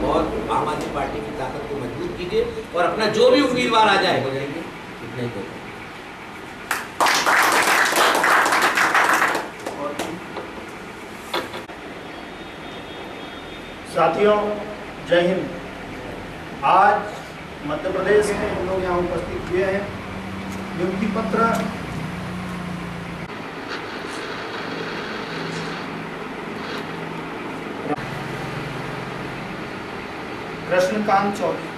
S19: और आम आदमी पार्टी की ताकत को मजबूत कीजिए और अपना जो भी उम्मीदवार आ जाए हो जाएंगे इतना ही करो।
S2: साथियों जय हिंद। आज मध्य प्रदेश में हम लोग यहाँ उपस्थित हुए हैं। नियुक्ति पत्र कृष्णकांत चौधरी।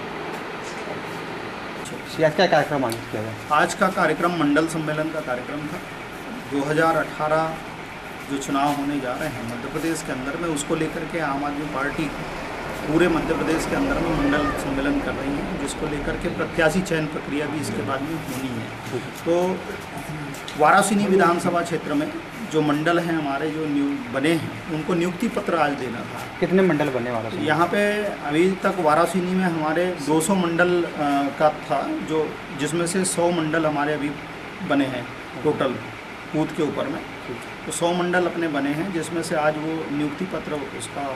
S11: क्या कार्यक्रम आयोजित किया गया?
S2: आज का कार्यक्रम मंडल सम्मेलन का कार्यक्रम था। 2018 जो चुनाव होने जा रहे हैं मध्य प्रदेश के अंदर में, उसको लेकर के आम आदमी पार्टी पूरे मध्य प्रदेश के अंदर में मंडल सम्मेलन कर रही है, जिसको लेकर के प्रत्याशी चयन प्रक्रिया भी इसके बाद में होनी है। तो वारासिनी विधानसभा क्षेत्र में जो मंडल हैं हमारे जो बने हैं उनको नियुक्ति पत्र आज देना था।
S11: कितने मंडल बनने वाला था?
S2: यहाँ पे अभी तक वारासिनी में हमारे 200 मंडल का था, जो जिसमें से 100 मंडल हमारे अभी बने हैं टोटल बूथ के ऊपर में। तो 100 मंडल अपने बने हैं, जिसमें से आज वो नियुक्ति पत्र उसका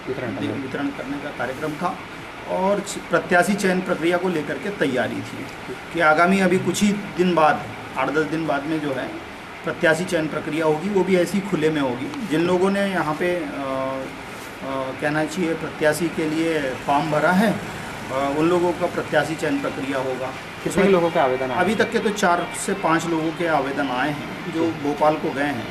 S2: वितरण करने का कार्यक्रम था और प्रत्याशी चयन प्रक्रिया को लेकर के तैयारी थी कि आगामी अभी कुछ ही दिन बाद 8-10 दिन बाद में जो है प्रत्याशी चयन प्रक्रिया होगी, वो भी ऐसी खुले में होगी। जिन लोगों ने यहाँ पे कहना चाहिए प्रत्याशी के लिए फॉर्म भरा है उन लोगों का प्रत्याशी चयन प्रक्रिया होगा।
S11: कितने लोगों के आवेदन आए?
S2: अभी तक के तो 4 से 5 लोगों के आवेदन आए हैं जो भोपाल को गए हैं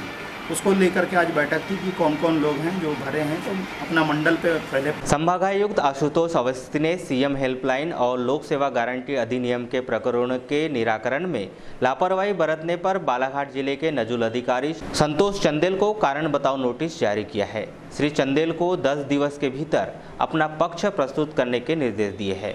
S20: उसको लेकर के आज बैठक थी कि कौन कौन लोग हैं जो भरे हैं, तो अपना मंडल पे पहले।
S1: संभागायुक्त आशुतोष अवस्थी ने सीएम हेल्पलाइन और लोक सेवा गारंटी अधिनियम के प्रकरणों के निराकरण में लापरवाही बरतने पर बालाघाट जिले के नजूल अधिकारी संतोष चंदेल को कारण बताओ नोटिस जारी किया है। श्री चंदेल को 10 दिवस के भीतर अपना पक्ष प्रस्तुत करने के निर्देश दिए हैं।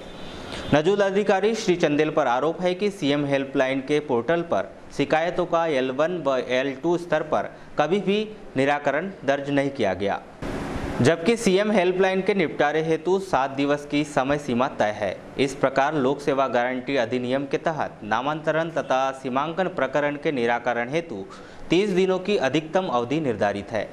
S1: नजूल अधिकारी श्री चंदेल पर आरोप है कि सीएम हेल्पलाइन के पोर्टल पर शिकायतों का L1 व L2 स्तर पर कभी भी निराकरण दर्ज नहीं किया गया, जबकि सीएम हेल्पलाइन के निपटारे हेतु 7 दिवस की समय सीमा तय है। इस प्रकार लोक सेवा गारंटी अधिनियम के तहत नामांतरण तथा सीमांकन प्रकरण के निराकरण हेतु 30 दिनों की अधिकतम अवधि निर्धारित है,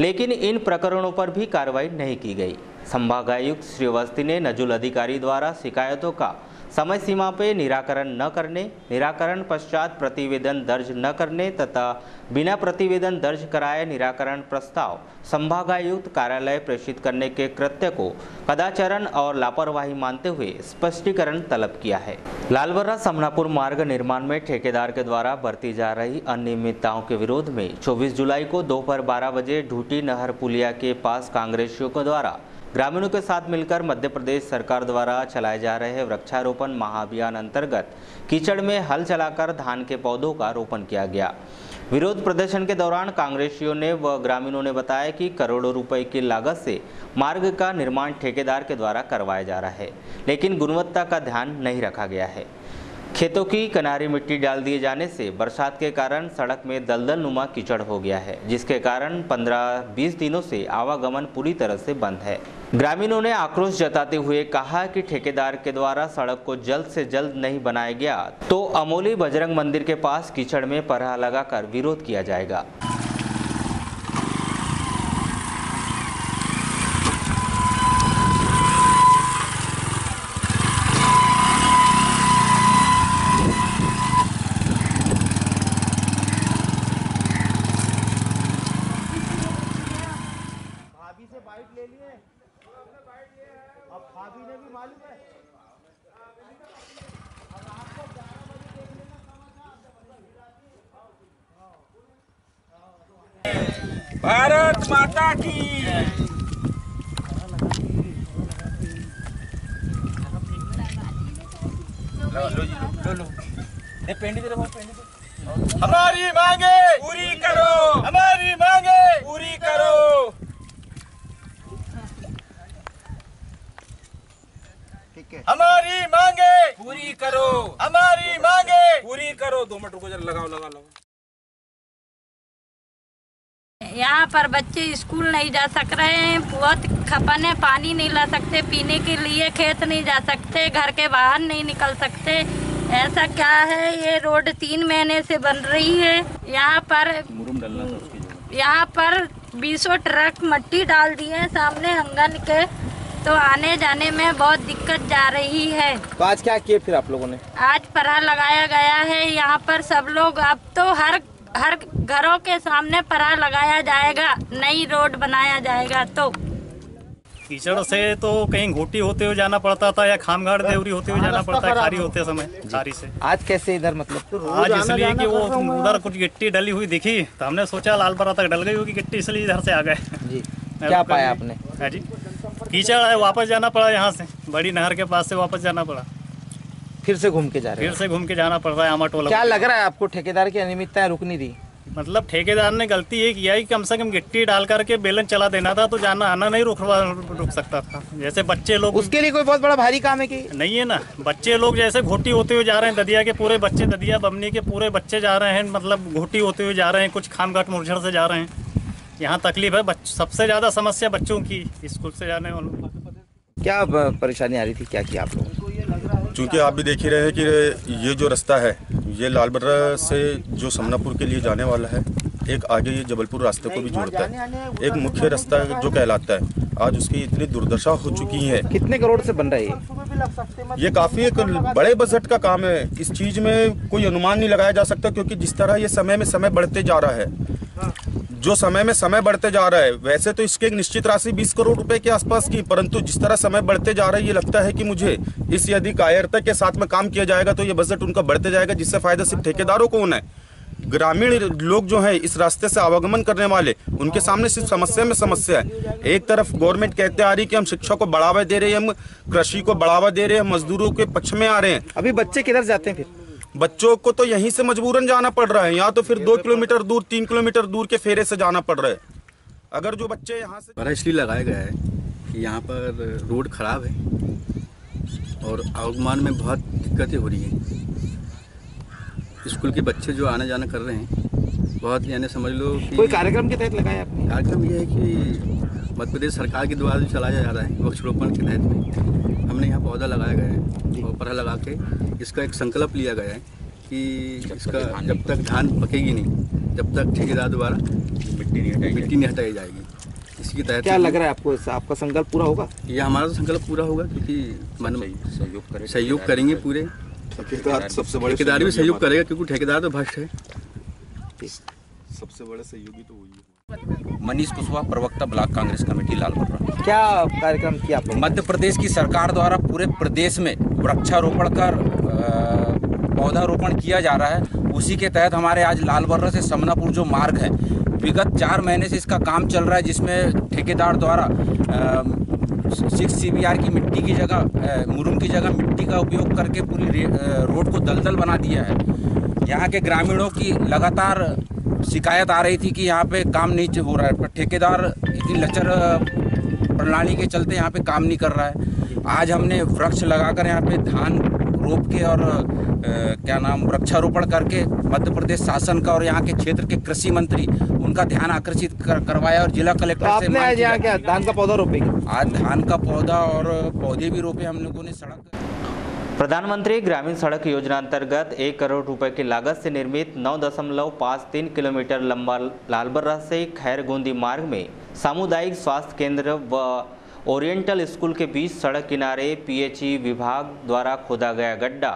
S1: लेकिन इन प्रकरणों पर भी कार्रवाई नहीं की गई। संभागायुक्त श्री अवस्थी ने नजूल अधिकारी द्वारा शिकायतों का समय सीमा पे निराकरण न करने, निराकरण पश्चात प्रतिवेदन दर्ज न करने तथा बिना प्रतिवेदन दर्ज कराए निराकरण प्रस्ताव संभागायुक्त कार्यालय प्रेषित करने के कृत्य को कदाचारण और लापरवाही मानते हुए स्पष्टीकरण तलब किया है। लालबर्रा समनापुर मार्ग निर्माण में ठेकेदार के द्वारा बरती जा रही अनियमितताओं के विरोध में 24 जुलाई को दोपहर 12 बजे ढूटी नहर पुलिया के पास कांग्रेसियों के द्वारा ग्रामीणों के साथ मिलकर मध्य प्रदेश सरकार द्वारा चलाए जा रहे वृक्षारोपण महाअभियान अंतर्गत कीचड़ में हल चलाकर धान के पौधों का रोपण किया गया। विरोध प्रदर्शन के दौरान कांग्रेसियों ने व ग्रामीणों ने बताया कि करोड़ों रुपए की लागत से मार्ग का निर्माण ठेकेदार के द्वारा करवाया जा रहा है, लेकिन गुणवत्ता का ध्यान नहीं रखा गया है। खेतों की किनारी मिट्टी डाल दिए जाने से बरसात के कारण सड़क में दलदल नुमा कीचड़ हो गया है, जिसके कारण 15-20 दिनों से आवागमन पूरी तरह से बंद है। ग्रामीणों ने आक्रोश जताते हुए कहा कि ठेकेदार के द्वारा सड़क को जल्द से जल्द नहीं बनाया गया तो अमोली बजरंग मंदिर के पास कीचड़ में पहरा लगाकर विरोध किया जाएगा।
S21: भारत माता की हमारी मांगे पूरी करो, हमारी मांगे पूरी करो। हमारी मांगे पूरी करो, हमारी मांगे पूरी करो। 2 मिनट रुको जरा, लगाओ।
S22: यहाँ पर बच्चे स्कूल नहीं जा सक रहे हैं, बहुत खपन है, पानी नहीं ला सकते पीने के लिए, खेत नहीं जा सकते, घर के बाहर नहीं निकल सकते। ऐसा क्या है, ये रोड 3 महीने से बन रही है। यहाँ पर 20 ट्रक मिट्टी डाल दिए सामने आंगन के, तो आने जाने में बहुत दिक्कत जा रही है।
S21: तो आज क्या किए फिर आप लोगों ने?
S22: आज पहरा लगाया गया है यहाँ पर सब लोग। अब तो हर घरों के सामने पहरा लगाया जाएगा, नई रोड बनाया जाएगा। तो
S8: कीचड़ से तो कहीं घोटी होते हुए जाना पड़ता था या खामगाड़ देवरी होते हुए जाना पड़ता है, खारी होते समय खारी से।
S21: आज कैसे इधर मतलब?
S8: आज इसलिए कि वो उधर कुछ गिट्टी डली हुई दिखी तो हमने सोचा लालबर्रा तक डल गई होगी गिट्टी, इसलिए इधर से आ गए।
S21: जी क्या पाया आपने?
S8: है जी, कीचड़ है, वापस जाना पड़ा, यहाँ से बड़ी नहर के पास से वापस जाना पड़ा,
S21: फिर से घूम के जा रहे हैं।
S8: फिर से घूम के जाना पड़ रहा है आमाटोला।
S21: क्या लग रहा है आपको, ठेकेदार की अनियमितताएं रुक नहीं रही?
S8: मतलब ठेकेदार ने गलती ये किया कि कम से कम गिट्टी डाल करके बेलन चला देना था, तो जाना आना नहीं रुक सकता था। जैसे बच्चे लोग,
S21: उसके लिए कोई बहुत बड़ा भारी काम है कि
S8: नहीं है ना। बच्चे लोग जैसे घोटी होते हुए जा रहे हैं, ददिया के पूरे बच्चे, ददिया बमनी के पूरे बच्चे जा रहे हैं, मतलब घोटी होते हुए जा रहे हैं, कुछ खामघाट मुरझड़ से जा रहे हैं। यहाँ तकलीफ है, सबसे ज़्यादा समस्या बच्चों की, स्कूल से जाने वालों।
S21: क्या परेशानी आ रही थी, क्या किया आप लोगों?
S23: चूँकि आप भी देख ही रहे हैं कि ये जो रास्ता है ये लालबर्रा से जो समनापुर के लिए जाने वाला है, एक आगे ये जबलपुर रास्ते को भी जोड़ता है, एक मुख्य रास्ता जो कहलाता है। आज उसकी इतनी दुर्दशा हो चुकी है।
S21: कितने करोड़ से बन रही है
S23: ये? काफ़ी एक बड़े बजट का काम है। इस चीज़ में कोई अनुमान नहीं लगाया जा सकता, क्योंकि जिस तरह ये समय में समय बढ़ते जा रहा है, जो समय में समय बढ़ते जा रहा है, वैसे तो इसके एक निश्चित राशि 20 करोड़ रुपए के आसपास की, परंतु जिस तरह समय बढ़ते जा रहा है, ये लगता है कि मुझे यदि कायरता के साथ में काम किया जाएगा तो ये बजट उनका बढ़ते जाएगा, जिससे फायदा सिर्फ ठेकेदारों को होना है। ग्रामीण लोग जो हैं इस रास्ते से आवागमन करने वाले, उनके सामने सिर्फ समस्या में समस्या है। एक तरफ गवर्नमेंट कहते आ रही कि हम शिक्षा को बढ़ावा दे रहे हैं, हम कृषि को बढ़ावा दे रहे हैं, मजदूरों के पक्ष में आ रहे हैं।
S20: अभी बच्चे किधर जाते हैं? फिर
S23: बच्चों को तो यहीं से मजबूरन जाना पड़ रहा है, या तो फिर 2 किलोमीटर दूर 3 किलोमीटर दूर के फेरे से जाना पड़ रहा है। अगर जो बच्चे यहाँ से
S3: बड़ा इसलिए लगाया गया है कि यहाँ पर रोड खराब है और आवागमन में बहुत दिक्कतें हो रही हैं। स्कूल के बच्चे जो आना जाना कर रहे हैं बहुत, यानी समझ लो कि
S20: कोई कार्यक्रम के तहत लगाया आपने?
S3: कार्यक्रम ये है कि मध्य प्रदेश सरकार के द्वारा जो चलाया जा रहा है वृक्षारोपण के तहत में हमने यहाँ पौधा लगाया गया है और पौधा लगा के इसका एक संकल्प लिया गया है कि इसका जब तक धान पकेगी नहीं तब तक ठेकेदार द्वारा मिट्टी नहीं हटाई जाएगी। इसी के तहत
S20: क्या लग रहा है आपको, आपका संकल्प पूरा होगा?
S3: ये हमारा तो संकल्प पूरा होगा क्योंकि मन में सहयोग करेंगे पूरे।
S23: ठेकेदार सबसे बड़े
S3: ठेकेदार भी सहयोग करेगा क्योंकि ठेकेदार तो भ्रष्ट है।
S23: सबसे बड़े सहयोगी तो वही है।
S6: मनीष कुशवाहा, प्रवक्ता ब्लॉक कांग्रेस कमेटी लालबर्रा।
S20: क्या कार्यक्रम किया आपने?
S6: मध्य प्रदेश की सरकार द्वारा पूरे प्रदेश में वृक्षारोपण कर पौधारोपण किया जा रहा है। उसी के तहत हमारे आज लालबर्रा से समनापुर जो मार्ग है, विगत 4 महीने से इसका काम चल रहा है, जिसमें ठेकेदार द्वारा 6 CBR की मिट्टी की जगह मुरुम की जगह मिट्टी का उपयोग करके पूरी रोड को दलदल बना दिया है। यहाँ के ग्रामीणों की लगातार शिकायत आ रही थी कि यहाँ पे काम नहीं हो रहा है, पर ठेकेदार इतनी लचर प्रणाली के चलते यहाँ पे काम नहीं कर रहा है। आज हमने वृक्ष लगाकर यहाँ पे धान रोप के और वृक्षारोपण करके मध्य प्रदेश शासन का और यहाँ के क्षेत्र के कृषि मंत्री उनका ध्यान आकर्षित करवाया और जिला कलेक्टर से
S20: आपने आज यहाँ क्या धान का पौधा रोपेंगे?
S6: आज धान का पौधा और पौधे भी रोपे हम लोगों ने। सड़क
S1: प्रधानमंत्री ग्रामीण सड़क योजना अंतर्गत 1 करोड़ रुपए की लागत से निर्मित 9.53 किलोमीटर लंबा लालबर्रा से खैरगोंदी मार्ग में सामुदायिक स्वास्थ्य केंद्र व ओरिएंटल स्कूल के बीच सड़क किनारे PHE विभाग द्वारा खोदा गया गड्ढा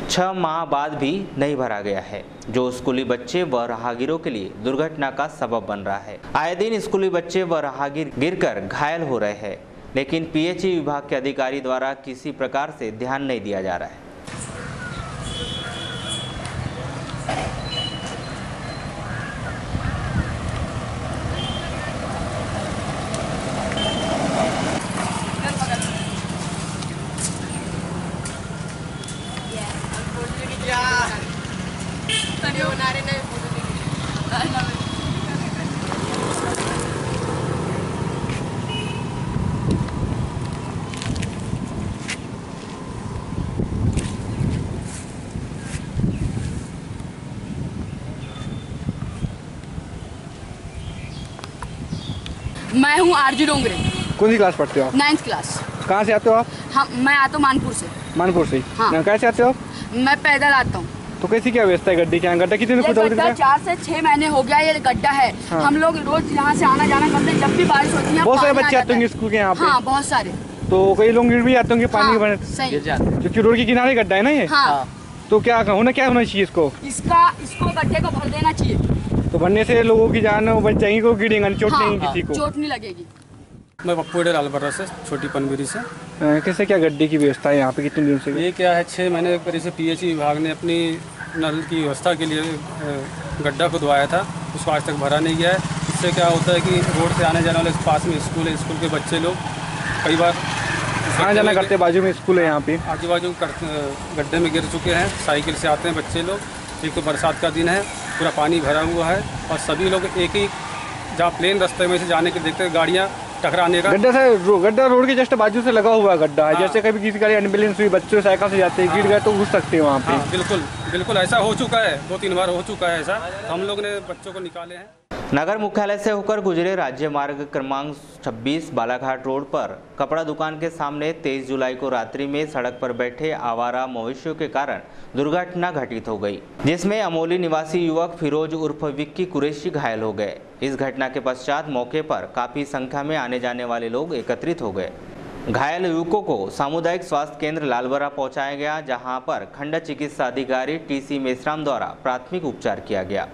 S1: 6 माह बाद भी नहीं भरा गया है, जो स्कूली बच्चे व राहगीरों के लिए दुर्घटना का सबब बन रहा है। आए दिन स्कूली बच्चे व राहगीर गिरकर घायल हो रहे हैं, लेकिन PHE विभाग के अधिकारी द्वारा किसी प्रकार से ध्यान नहीं दिया जा रहा है।
S7: मैं हूँ आरजू डोंगरे।
S20: कौन सी क्लास पढ़ते हो आप?
S7: 9th class.
S20: कहाँ से आते हो आप?
S7: हाँ, मैं आता हूँ मानपुर से।
S20: मानपुर से?
S7: हाँ।
S20: कैसे आते हो आप?
S7: मैं पैदल आता हूँ।
S20: तो कैसी क्या व्यवस्था है गड्ढे के यहाँ? गड्ढा कितने फुट?
S7: गड्ढा 4 से 6 महीने हो गया, ये गड्ढा है।
S20: हाँ।
S7: हम लोग रोज यहाँ से आना जाना करते हैं, जब भी बारिश होती है।
S20: बहुत सारे बच्चे आते होंगे स्कूल के यहाँ पे?
S7: हाँ, बहुत सारे।
S20: तो कई लोग भी आते होंगे पानी
S7: हाँ,
S20: के क्योंकि रोड के किनारे गड्ढा है ना ये।
S7: हाँ।
S20: तो क्या होना चाहिए इसको
S7: गड्ढे को भर देना चाहिए।
S20: तो भरने से लोगों की जान बच जाएगी, को गिरेंगे, चोट नहीं किसी को।
S7: चोट नहीं लगेगी।
S12: मैं पप्पू लालबर्रा से, छोटी पनबिरी से।
S20: कैसे क्या गड्ढे की व्यवस्था है यहाँ पे? कितने दिन से
S12: ये क्या है, 6 महीने पहले से PHE विभाग ने अपनी नल की व्यवस्था के लिए गड्ढा खुदवाया था, उसको आज तक भरा नहीं गया है। इससे क्या होता है कि रोड से आने जाने वाले पास में स्कूल है, स्कूल के बच्चे लोग कई बार
S20: आना जाना करते, बाजू में स्कूल है यहाँ पे,
S12: आजू बाजू गड्ढे में गिर चुके हैं। साइकिल से आते हैं बच्चे लोग। एक तो बरसात का दिन है, पूरा पानी भरा हुआ है और सभी लोग एक ही जहाँ प्लेन रास्ते में से जाने के देखते हैं गाड़ियाँ टकराने का।
S20: गड्ढा रोड के जस्ट बाजू से लगा हुआ गड्ढा है।
S12: हाँ।
S20: जैसे कभी किसी गाड़ी एम्बुलेंस हुई, बच्चों साइकिल से जाते हैं, गिर गए तो घुस सकते हैं वहाँ पे।
S12: हाँ, बिल्कुल बिल्कुल ऐसा हो चुका है, 2-3 बार हो चुका है ऐसा। हम लोग ने बच्चों को निकाले हैं।
S1: नगर मुख्यालय से होकर गुजरे राज्य मार्ग क्रमांक 26 बालाघाट रोड पर कपड़ा दुकान के सामने 23 जुलाई को रात्रि में सड़क पर बैठे आवारा मवेशियों के कारण दुर्घटना घटित हो गई, जिसमें अमोली निवासी युवक फिरोज उर्फ विक्की कुरैशी घायल हो गए। इस घटना के पश्चात मौके पर काफी संख्या में आने जाने वाले लोग एकत्रित हो गए। घायल युवकों को सामुदायिक स्वास्थ्य केंद्र लालबर्रा पहुंचाया गया, जहां पर खंड चिकित्सा अधिकारी TC मेश्राम द्वारा प्राथमिक उपचार किया गया।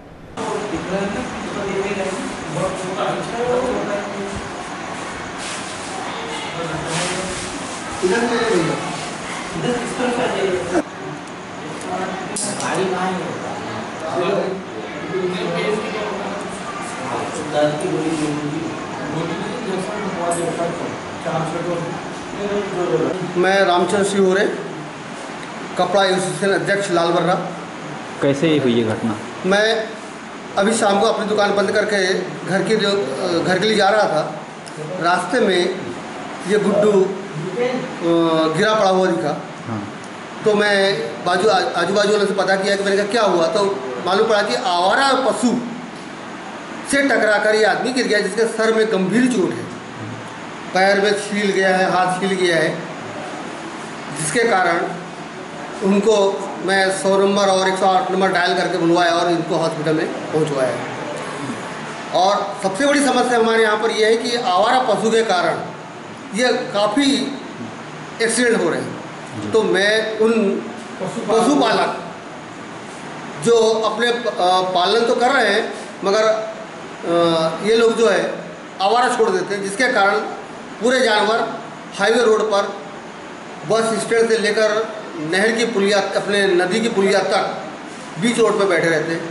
S4: मैं रामचंद्र सिंह कपड़ा एसोसिएशन अध्यक्ष लालबर्रा।
S13: कैसे हुई ये घटना?
S4: मैं अभी शाम को अपनी दुकान बंद करके घर के लिए जा रहा था। रास्ते में ये गुड्डू गिरा पड़ा हुआ दिखा। तो मैं आजू बाजू वालों से पता किया कि मैंने कहा क्या हुआ, तो मालूम पड़ा कि आवारा पशु से टकराकर ये आदमी गिर गया, जिसके सर में गंभीर चोट है, पैर में छील गया है, हाथ छील गया है, जिसके कारण उनको मैं 100 नंबर और 108 नंबर डायल करके बुलवाया और इनको हॉस्पिटल में पहुंचवाया। और सबसे बड़ी समस्या हमारे यहाँ पर यह है कि आवारा पशु के कारण ये काफ़ी एक्सीडेंट हो रहे हैं। तो मैं उन पशुपालक जो अपने पालन तो कर रहे हैं, मगर ये लोग जो है आवारा छोड़ देते हैं, जिसके कारण पूरे जानवर हाईवे रोड पर बस स्टैंड से लेकर नहर की पुलिया, अपने नदी की पुलिया तक बीच रोड पर बैठे रहते हैं,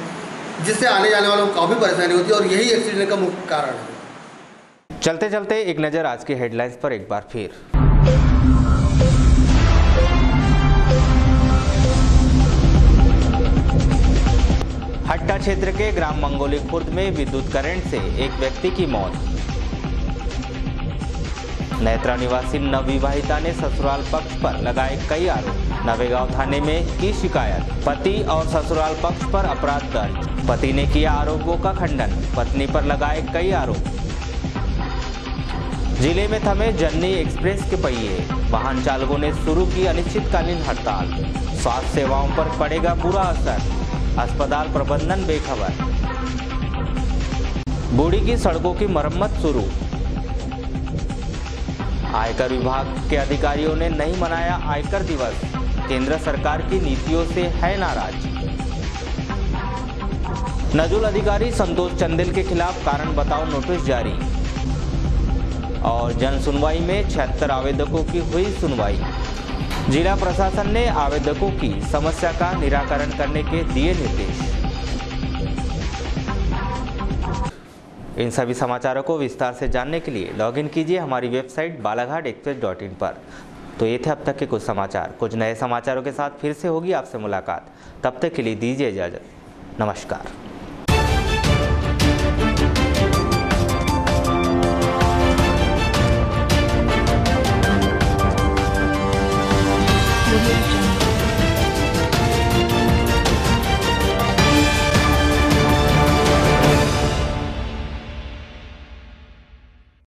S4: जिससे आने जाने वालों को काफ़ी परेशानी होती है और यही एक्सीडेंट का मुख्य कारण है।
S1: चलते चलते एक नज़र आज की हेडलाइंस पर एक बार फिर। हट्टा क्षेत्र के ग्राम मंगोली खुर्द में विद्युत करंट से एक व्यक्ति की मौत। नेत्रा निवासी नवविवाहिता ने ससुराल पक्ष पर लगाए कई आरोप। नवेगांव थाने में की शिकायत। पति और ससुराल पक्ष पर अपराध दर्ज। पति ने किया आरोपों का खंडन, पत्नी पर लगाए कई आरोप। जिले में थमे जननी एक्सप्रेस के पहिए। वाहन चालकों ने शुरू की अनिश्चितकालीन हड़ताल। स्वास्थ्य सेवाओं पर पड़ेगा बुरा असर। अस्पताल प्रबंधन बेखबर। बूढ़ी की सड़कों की मरम्मत शुरू। आयकर विभाग के अधिकारियों ने नहीं मनाया आयकर दिवस। केंद्र सरकार की नीतियों से है नाराज। नजुल अधिकारी संतोष चंदेल के खिलाफ कारण बताओ नोटिस जारी। और जन सुनवाई में 76 आवेदकों की हुई सुनवाई। जिला प्रशासन ने आवेदकों की समस्या का निराकरण करने के दिए निर्देश। इन सभी समाचारों को विस्तार से जानने के लिए लॉगिन कीजिए हमारी वेबसाइट balaghat.express.in पर। तो ये थे अब तक के कुछ समाचार। कुछ नए समाचारों के साथ फिर से होगी आपसे मुलाकात। तब तक के लिए दीजिए इजाजत। नमस्कार।